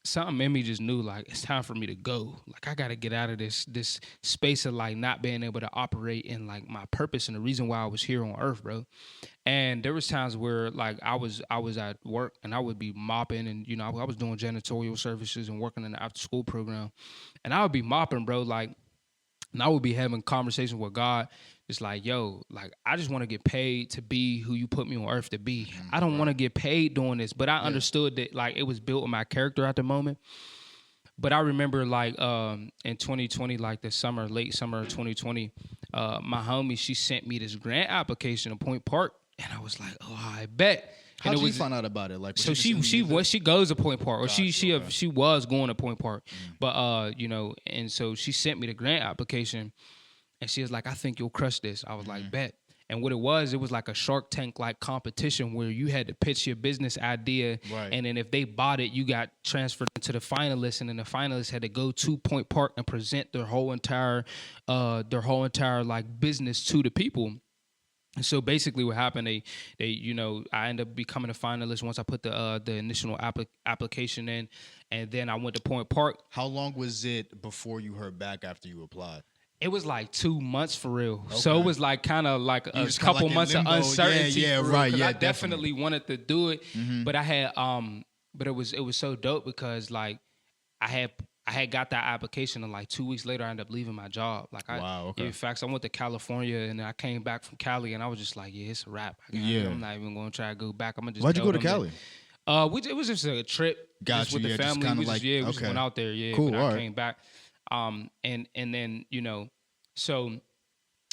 something in me just knew like it's time for me to go. Like I gotta get out of this space of like not being able to operate in like my purpose and the reason why I was here on earth, bro. And there was times where like I was at work and I would be mopping and I was doing janitorial services and working in the after school program, and I would be mopping, bro, like, and I would be having conversations with God. It's like, yo, like, I just want to get paid to be who you put me on earth to be. I don't want to get paid doing this. But I understood that, like, it was built in my character at the moment. But I remember, like, in 2020, like, late summer of 2020, my homie, she sent me this grant application to Point Park. And I was like, oh, I bet. How did you find out about it? Like, so she goes to Point Park, or she was going to Point Park, but and so she sent me the grant application, and she was like, I think you'll crush this. I was like, bet. And what it was like a Shark Tank like competition where you had to pitch your business idea, right. And then if they bought it, you got transferred to the finalists, and then the finalists had to go to Point Park and present their whole entire like business to the people. So basically what happened, they I ended up becoming a finalist once I put the initial application in, and then I went to Point Park. How long was it before you heard back after you applied? It was like 2 months for real. Okay. So it was like kind of like a couple months of uncertainty. Yeah, for right. Real, yeah, I definitely wanted to do it, but I had but it was so dope because like I had got that application, and like 2 weeks later, I ended up leaving my job. Like, in fact, I went to California, and I came back from Cali, and I was just like, yeah, it's a wrap. I'm not even going to try to go back. I'm gonna just. Why'd you go to Cali? It was just a trip. Got you. With the family. We just went out there. Yeah, cool. But I came back. And then so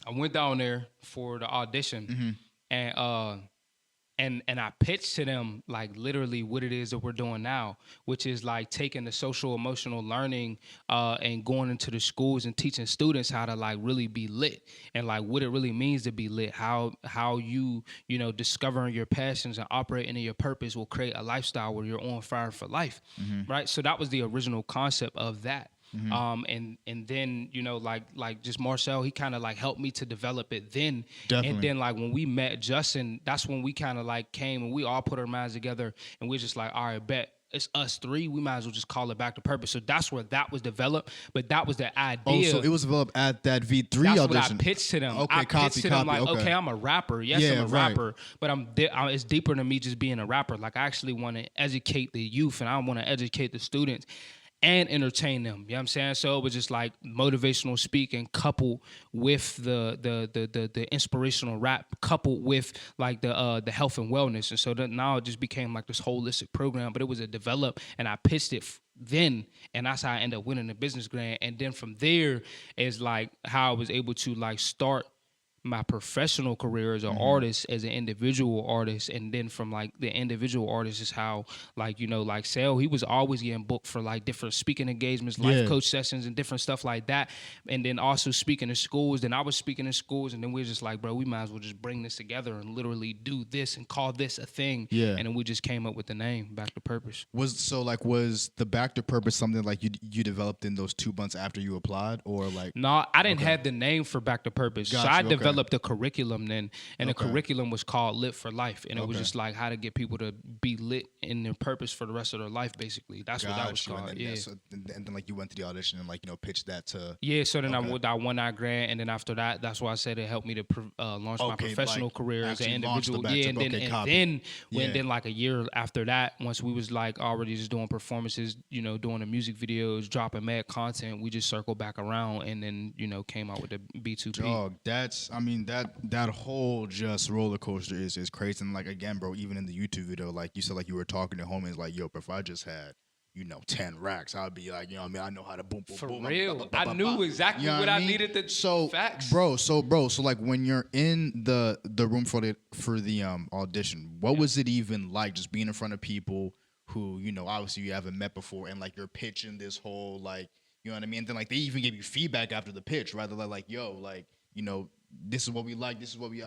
I went down there for the audition. and and I pitched to them like literally what it is that we're doing now, which is like taking the social emotional learning and going into the schools and teaching students how to like really be lit and like what it really means to be lit, how you know discovering your passions and operating in your purpose will create a lifestyle where you're on fire for life, right? So that was the original concept of that. And then you know like just Marcel, he kind of like helped me to develop it then. Definitely. And then like when we met Justin, that's when we kind of like came and we all put our minds together and we're just like, all right, bet it's us three, we might as well just call it Back to Purpose. So that's where that was developed, but that was the idea. Oh, so it was developed at that V3 that's audition. what I pitched to them. Okay, I copy, pitched to them like, okay. okay, I'm a rapper. Yes, Yeah, I'm a right. rapper, but it's deeper than me just being a rapper. Like I actually want to educate the youth and I want to educate the students and entertain them. You know what I'm saying? So it was just like motivational speaking coupled with the inspirational rap, coupled with like the health and wellness. And so that now it just became like this holistic program, but it was a develop and I pitched it then, and that's how I ended up winning the business grant. And then from there is like how I was able to like start my professional career as an artist, as an individual artist. And then from like the individual artist is how like, you know, like Sale, he was always getting booked for like different speaking engagements, life coach sessions and different stuff like that. And then also speaking in schools. Then I was speaking in schools, and then we were just like, bro, we might as well just bring this together and literally do this and call this a thing. Yeah. And then we just came up with the name Back to Purpose. Was the Back to Purpose something like you developed in those 2 months after you applied, or like? No, I didn't have the name for Back to Purpose. Got so I you, okay. developed the curriculum then, and the curriculum was called Lit for Life, and it was just like how to get people to be lit in their purpose for the rest of their life. Basically, that's what that was called. And then, and then like you went to the audition and like pitched that to. Yeah, so then I won that grant, and then after that, that's why I said it helped me to launch my professional like career as an actually launch the individual. Back Yeah, to- and Yeah. then like a year after that, once we was like already just doing performances, you know, doing the music videos, dropping mad content, we just circled back around, and then you know came out with the B2P. Dog, that whole just roller coaster is crazy. And like again, bro, even in the YouTube video, like you said, like you were talking to homies, like yo, bro, if I just had 10 racks, I'd be like, you know what I mean? I know how to boom, boom, For boom. real. I knew exactly what I needed to facts. So like when you're in the room for the audition, what was it even like just being in front of people who, obviously you haven't met before, and like you're pitching this whole like, you know what I mean? And then like they even give you feedback after the pitch, right? They're like, yo, like, this is what we like, this is what we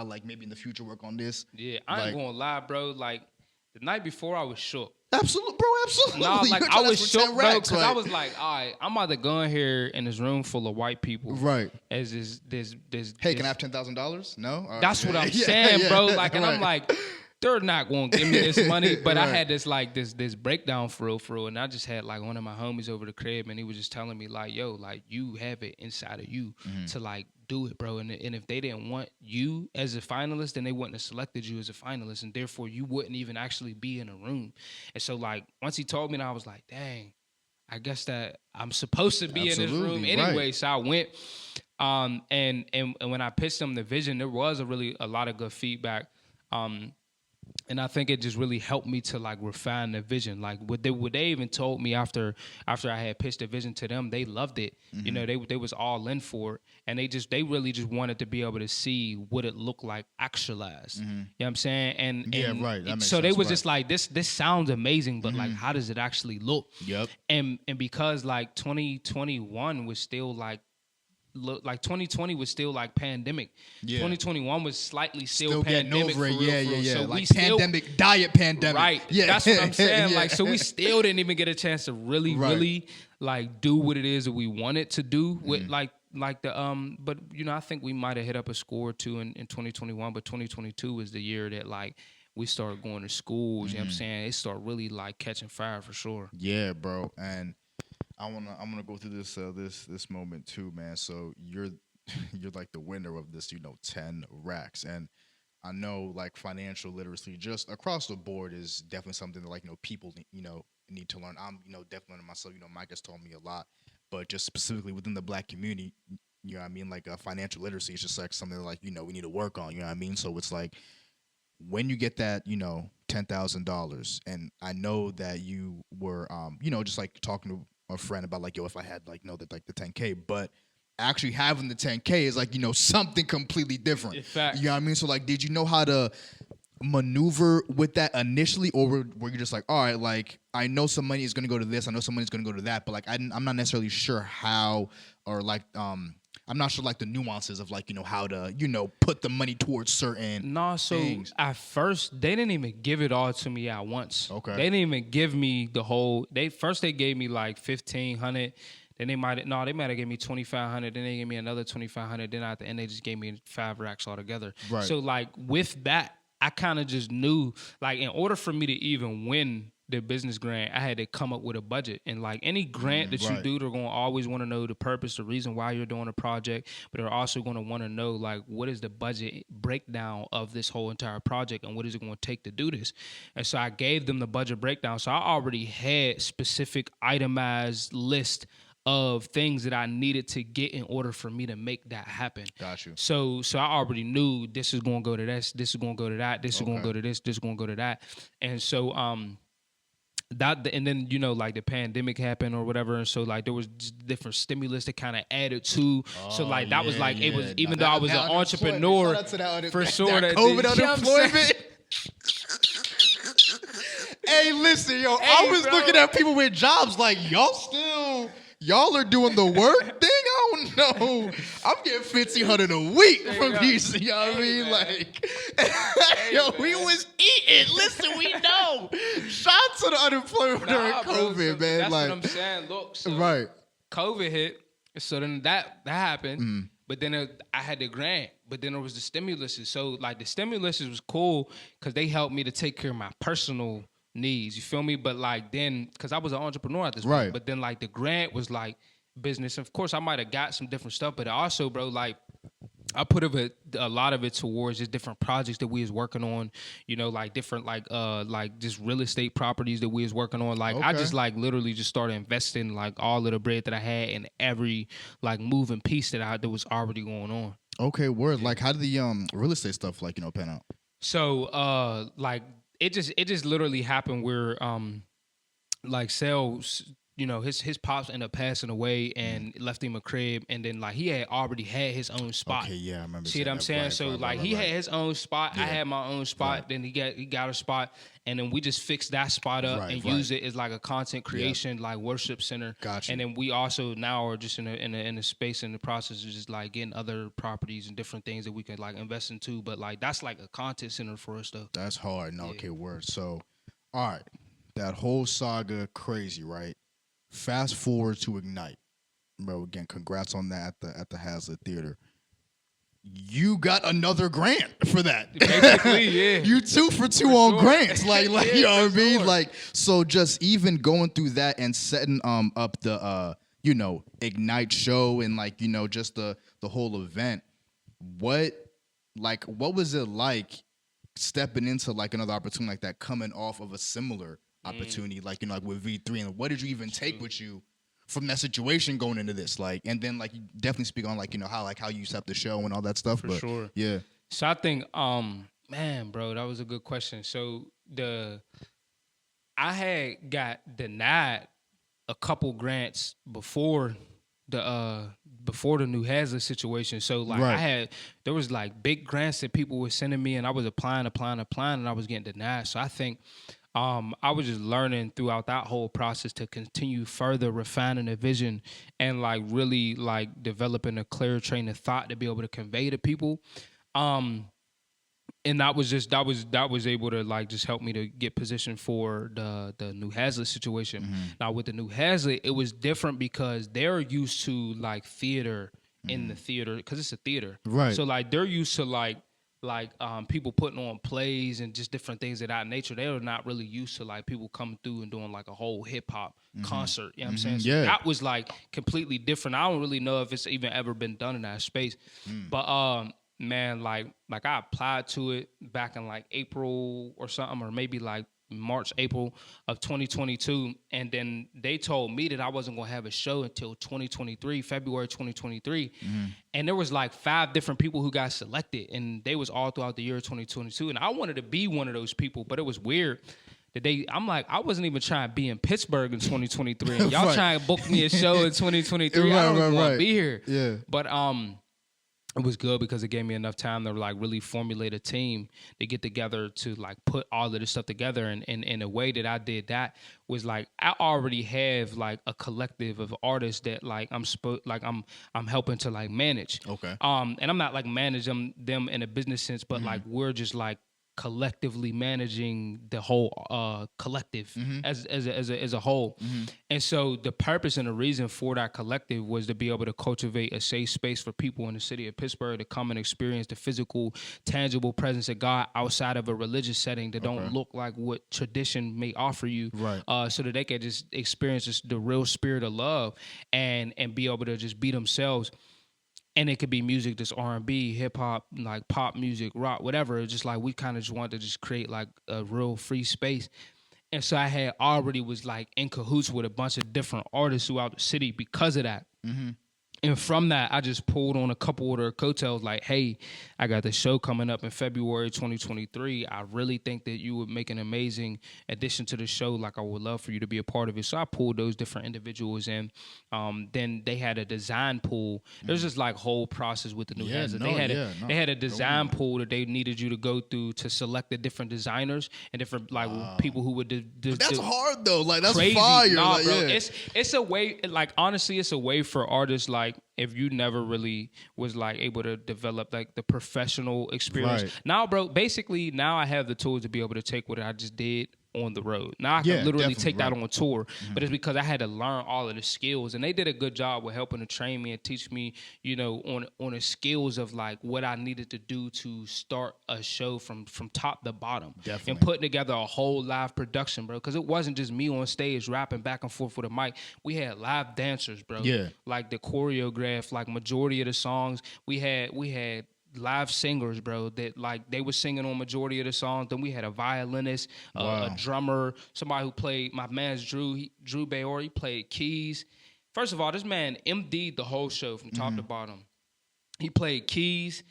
like, maybe in the future work on this. Yeah, I ain't gonna lie, bro. Like the night before I was shook. Absolutely, bro. Absolutely. No, like I was shook, bro, racks, because I was like, all right, I'm about to go in here in this room full of white people, right? As this. Hey, can I have $10,000? No. All right. That's what I'm saying, bro. Like, and right. I'm like, they're not gonna give me this money. But I Right. had this like this breakdown for real, and I just had like one of my homies over the crib, and he was just telling me like, yo, like you have it inside of you to like do it, bro. And if they didn't want you as a finalist, then they wouldn't have selected you as a finalist, and therefore you wouldn't even actually be in a room. And so like once he told me, I was like, dang, I guess that I'm supposed to be in this room Absolutely, anyway. right. So I went. And when I pitched them the vision, there was a lot of good feedback. And I think it just really helped me to like refine the vision. Like what they even told me after I had pitched the vision to them, they loved it. You know, they was all in for it, and they really just wanted to be able to see what it looked like actualized. You know what I'm saying? And Yeah, right. That makes so they sense, was right. just like this sounds amazing, but like how does it actually look? Yep. And because like 2021 was still like. Look, like 2020 was still like pandemic. Yeah. 2021 was slightly still getting pandemic. over it. For real, Yeah, for real. yeah. So Like we still, pandemic, diet pandemic. right? Yeah. That's what I'm saying. Yeah. Like, so we still didn't even get a chance to really, Right. really like do what it is that we wanted to do with like the But I think we might have hit up a score or two in 2021, but 2022 was the year that like we started going to schools. You know what I'm saying? It started really like catching fire for sure. Yeah, bro. And I'm gonna go through this moment too, man. So you're like the winner of this, 10 racks. And I know like financial literacy just across the board is definitely something that like, people, need to learn. I'm, definitely learning myself. Mike has told me a lot, but just specifically within the Black community, you know what I mean? Like financial literacy is just like something that, like, we need to work on, you know what I mean? So it's like when you get that, $10,000, and I know that you were, just like talking to a friend about like, yo, if I had like, the 10K, but actually having the 10K is like, something completely different. In fact. You know what I mean? So like, did you know how to maneuver with that initially, or were you just like, all right, like I know some money is going to go to this, I know some money is going to go to that, but like I'm not necessarily sure how, or like I'm not sure like the nuances of like how to put the money towards certain things. At first they didn't even give it all to me at once. Okay. They didn't even give me the whole. They gave me like 1,500. Then they might have gave me 2,500. Then they gave me another 2,500. Then at the end they just gave me 5 racks altogether. Right. So like with that, I kind of just knew, like, in order for me to even win the business grant, I had to come up with a budget. And like any grant that you do, they're going to always want to know the purpose, the reason why you're doing a project, but they're also going to want to know like what is the budget breakdown of this whole entire project and what is it going to take to do this. And so I gave them the budget breakdown. So I already had specific itemized list of things that I needed to get in order for me to make that happen. Got you. So I already knew this is going to go to this is going to go to that, this is going to go to this is going to go to that. And so that, and then like the pandemic happened or whatever, and so like there was just different stimulus that kind of added to. So like that was like it was, even though I was an entrepreneur, for sure, that COVID unemployment. Hey, listen, yo, I was looking at people with jobs like y'all are doing the work thing. I don't know. I'm getting 1,500 a week from these. You know what I mean? Like, we was eating. Listen, we know. Shout out to the unemployment during COVID, man. That's like, what I'm saying. Look, so right. COVID hit, so then that happened. But then I had the grant. But then there was the stimuluses. So like the stimuluses was cool because they helped me to take care of my personal needs, you feel me? But like then, because I was an entrepreneur at this point, but then like the grant was like business. Of course, I might have got some different stuff, but also, bro, like I put a lot of it towards just different projects that we was working on, like different like just real estate properties that we was working on. Like I just like literally just started investing like all of the bread that I had in every like moving piece that was already going on. Okay, word. Like how did the real estate stuff like pan out? So like it just literally happened where like Sales, his pops ended up passing away and left him a crib, and then like he had already had his own spot. Okay, yeah, I remember. See what I'm saying? He had his own spot. Yeah. I had my own spot. Then he got a spot, and then we just fixed that spot up and used it as like a content creation, like worship center. Gotcha. And then we also now are just in a space in the process of just like getting other properties and different things that we can like invest into. But like that's like a content center for us though. That's hard. No, okay, word. So, all right, that whole saga, crazy, right? Fast forward to Ignite, bro. Again, congrats on that at the Hazlitt Theater. You got another grant for that. Basically, yeah. You 2 for 2 on grants, like yeah, you know what I mean? Like, so just even going through that and setting up the Ignite show and like just the whole event. What was it like stepping into like another opportunity like that, coming off of a similar opportunity, like like with V3, and what did you even take with you from that situation going into this, like, and then like you definitely speak on like how you set up the show and all that stuff. For sure, yeah. So I think, man, bro, that was a good question. So I had got denied a couple grants before the New Hazlitt situation. So like there was like big grants that people were sending me, and I was applying, and I was getting denied. So I think I was just learning throughout that whole process to continue further refining the vision and like really like developing a clear train of thought to be able to convey to people. And that was able to like just help me to get positioned for the New Hazlitt situation. Mm-hmm. Now with the New Hazlitt, it was different because they're used to like theater in the theater, because it's a theater. Right. So like they're used to like people putting on plays and just different things of that nature. They were not really used to like people coming through and doing like a whole hip hop concert. You know what I'm saying? So that was like completely different. I don't really know if it's even ever been done in that space. But man, like I applied to it back in like April or something, or maybe like March, April of 2022. And then they told me that I wasn't going to have a show until February 2023. And there was like 5 different people who got selected, and they was all throughout the year 2022. And I wanted to be one of those people, but it was weird I'm like, I wasn't even trying to be in Pittsburgh in 2023. And y'all Right. trying to book me a show in 2023. I don't even want to be here. Yeah. But it was good because it gave me enough time to like really formulate a team to get together to like put all of this stuff together. And in a way that I did that was like I already have like a collective of artists that like I'm helping to like manage. Okay. And I'm not like managing them in a business sense, but like we're just like collectively managing the whole collective as a whole. And so the purpose and the reason for that collective was to be able to cultivate a safe space for people in the city of Pittsburgh to come and experience the physical, tangible presence of God outside of a religious setting that don't look like what tradition may offer you. Right. So that they can just experience the real spirit of love and be able to just be themselves. And it could be music that's R&B, hip hop, like pop music, rock, whatever. It's just like we kind of just wanted to just create like a real free space. And so I had already was like in cahoots with a bunch of different artists throughout the city because of that. And from that, I just pulled on a couple of their coattails like, hey, I got this show coming up in February 2023. I really think that you would make an amazing addition to the show. Like, I would love for you to be a part of it. So I pulled those different individuals in. Then they had a design pool. There's just like whole process with the new heads. They had a design pool that they needed you to go through to select the different designers and different like people who would That's hard though. Like that's crazy. fire. Nah, like, bro. yeah. It's a way. Like honestly, it's a way for artists. Like if you never really was like able to develop like the professional experience. Right. Now, bro. Basically, now I have the tools to be able to take what I just did on the road. Now I can literally take that on tour, but it's because I had to learn all of the skills, and they did a good job with helping to train me and teach me, you know, on the skills of like what I needed to do to start a show from top to bottom. Definitely. And putting together a whole live production, bro, because it wasn't just me on stage rapping back and forth with a mic. We had live dancers, bro. Yeah. Like the choreograph, like majority of the songs we had live singers, bro, that like they were singing on majority of the songs. Then we had a violinist, a drummer, somebody who played, my man's Drew Bayor, he played keys. First of all, this man MD'd the whole show from top to bottom. He played keys,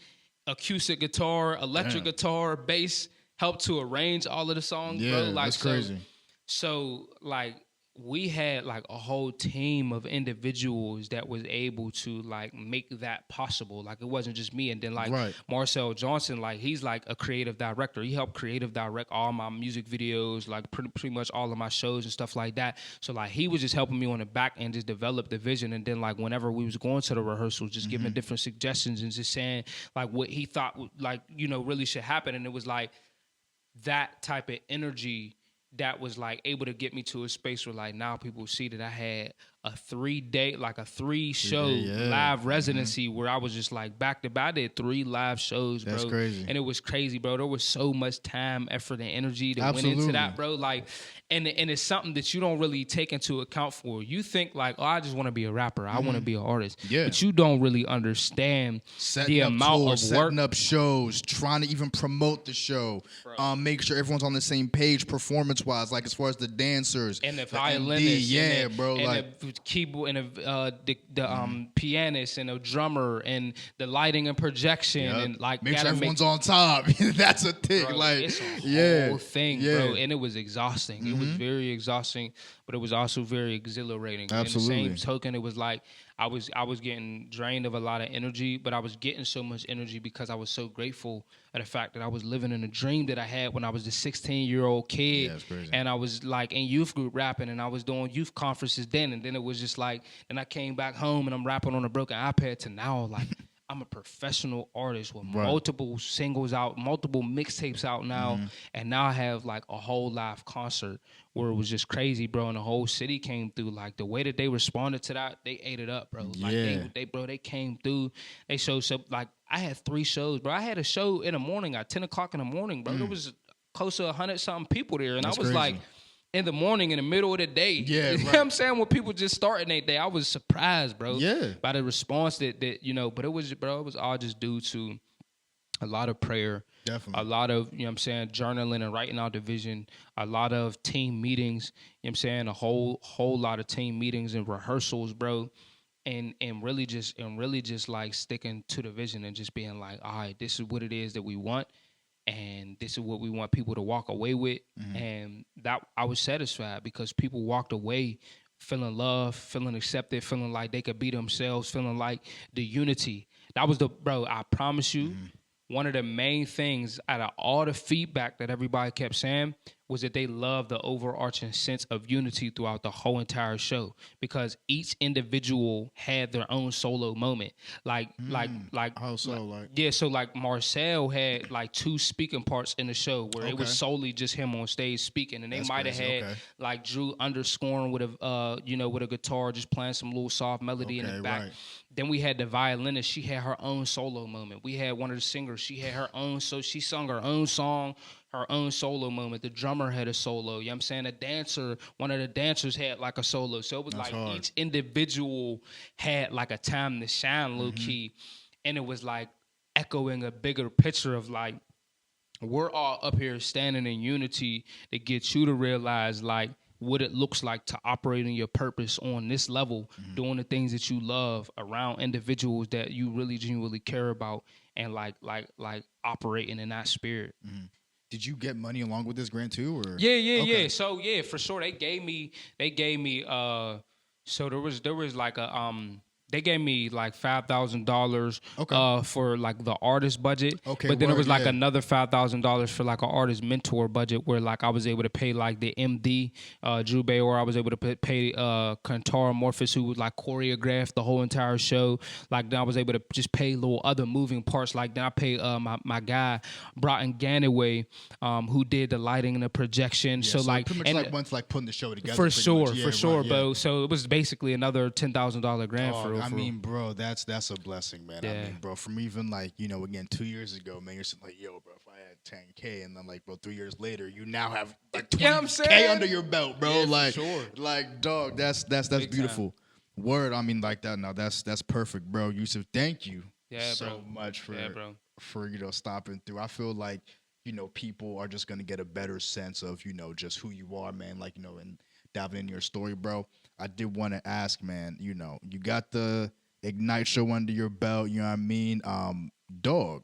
acoustic guitar, electric guitar, bass, helped to arrange all of the songs, bro. Like, that's crazy. So like we had like a whole team of individuals that was able to like make that possible. Like it wasn't just me. And then like Marcel Johnson, like he's like a creative director. He helped creative direct all my music videos, like pretty much all of my shows and stuff like that. So like he was just helping me on the back end, just develop the vision. And then like whenever we was going to the rehearsals, just giving different suggestions and just saying like what he thought like, you know, really should happen. And it was like that type of energy that was like able to get me to a space where like now people see that I had a 3-day, like a 3-show live residency where I was just like back to back. I did 3 live shows, bro. That's crazy. And it was crazy, bro. There was so much time, effort, and energy that went into that, bro. Like, and it's something that you don't really take into account for. You think like, oh, I just want to be a rapper. I want to be an artist. Yeah. But you don't really understand the amount of work. Setting up shows, trying to even promote the show, make sure everyone's on the same page performance-wise, like as far as the dancers. And the violinist. bro. And like the keyboard and the pianist and a drummer and the lighting and projection and like make sure everyone's on top. That's a thing. Bro, like it's a whole thing, bro. And it was exhausting. It was very exhausting, but it was also very exhilarating. Absolutely. And the same token, it was like I was getting drained of a lot of energy, but I was getting so much energy because I was so grateful at the fact that I was living in a dream that I had when I was the 16-year-old kid. That's crazy. And I was like in youth group rapping, and I was doing youth conferences then. And then it was just like, then I came back home and I'm rapping on a broken iPad to now like I'm a professional artist with multiple singles out, multiple mixtapes out now. And now I have like a whole live concert where it was just crazy, bro. And the whole city came through. Like the way that they responded to that, they ate it up, bro. Like they came through. They showed up. Like I had 3 shows, bro. I had a show in the morning at 10 o'clock in the morning, bro. There was close to 100-something people there. And That's I was crazy. like, in the morning, in the middle of the day. Yeah, you know what I'm saying? When people just starting their day, I was surprised, bro. Yeah. By the response that you know, but it was all just due to a lot of prayer. Definitely. A lot of, you know what I'm saying, journaling and writing out the vision, a lot of team meetings, you know what I'm saying, a whole lot of team meetings and rehearsals, bro. And really just like sticking to the vision and just being like, all right, this is what it is that we want. and this is what we want people to walk away with. And that I was satisfied because people walked away feeling love, feeling accepted, feeling like they could be themselves, feeling like the unity. That was bro, I promise you, one of the main things out of all the feedback that everybody kept saying was that they loved the overarching sense of unity throughout the whole entire show, because each individual had their own solo moment. So like Marcel had like 2 speaking parts in the show where it was solely just him on stage speaking, and they might have had like Drew underscoring with a with a guitar, just playing some little soft melody in the back. Right. Then we had the violinist. She had her own solo moment. We had one of the singers. She had her own, so she sung her own song, her own solo moment. The drummer had a solo. You know what I'm saying? A dancer, one of the dancers had like a solo. So it was That's like hard. Each individual had like a time to shine, low key. And it was like echoing a bigger picture of like, we're all up here standing in unity to get you to realize like what it looks like to operate in your purpose on this level, doing the things that you love around individuals that you really genuinely care about, and like operating in that spirit. Did you get money along with this grant too, or? Yeah. So yeah, for sure they gave me so there was like a they gave me like $5,000 for like the artist budget. Okay, but then there was like another $5,000 for like an artist mentor budget, where like I was able to pay like the MD, Drew Bayor. I was able to pay Kantara Morphus, who would like choreograph the whole entire show. Like then I was able to just pay little other moving parts. Like then I paid my guy Broughton Ganaway, who did the lighting and the projection. So like pretty much like once like putting the show together. For sure, bro. So it was basically another $10,000 grant for real. I mean, bro, that's a blessing, man. Yeah. I mean, bro, from even like, again, 2 years ago, man, you're saying like, yo, bro, if I had 10K, and then like, bro, 3 years later, you now have like 20K under your belt, bro. Yeah, like, like, dog, that's beautiful. Time. Word, I mean, like that. Now that's perfect, bro. Yusef, thank you so much for stopping through. I feel like people are just gonna get a better sense of just who you are, man. Like and diving into your story, bro. I did want to ask, man. You got the Ignite show under your belt, you know what I mean? Dog,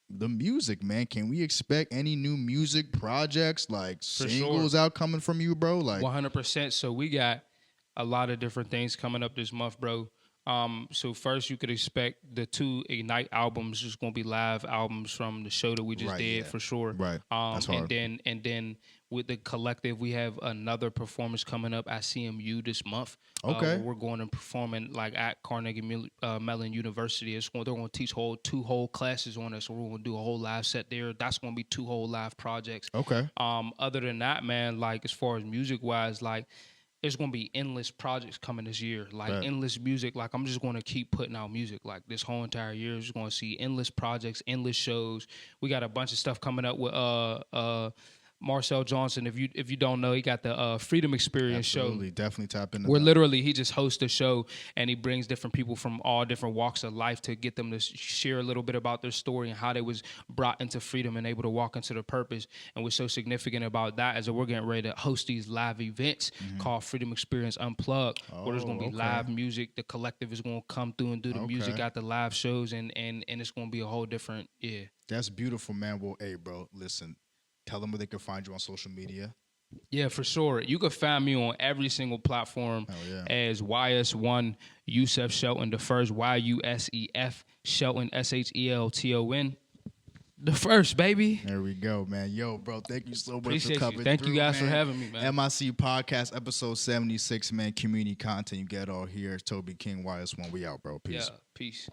the music, man. Can we expect any new music projects, like singles out coming from you, bro? Like 100%. So we got a lot of different things coming up this month, bro. So first you could expect the 2 Ignite albums is going to be live albums from the show that we just did for sure. Right. That's hard. And then with the collective, we have another performance coming up at CMU this month. Okay. We're going to performing like at Carnegie Mellon University. They're going to teach 2 whole classes on us. So we're going to do a whole live set there. That's going to be 2 whole live projects. Okay. Other than that, man, like as far as music wise, like there's going to be endless projects coming this year, like endless music. Like I'm just going to keep putting out music. Like this whole entire year, you're going to see endless projects, endless shows. We got a bunch of stuff coming up with Marcel Johnson. If you don't know, he got the Freedom Experience show. Definitely tap into Where literally he just hosts a show and he brings different people from all different walks of life to get them to share a little bit about their story and how they was brought into freedom and able to walk into their purpose. And what's so significant about that is that we're getting ready to host these live events called Freedom Experience Unplugged, where there's going to be live music. The collective is going to come through and do the music at the live shows, and it's going to be a whole different, That's beautiful, man. Well, hey, bro, listen. Tell them where they can find you on social media. Yeah, for sure. You can find me on every single platform as YS1 Yusef Shelton, the first YUSEF Shelton SHELTON. The first, baby. There we go, man. Yo, bro, thank you so much Appreciate for coming you. Thank through, you guys man. for having me, man. MIC Podcast, episode 76, man. Community content you get all here. Toby King, YS1. We out, bro. Peace. Yeah, peace.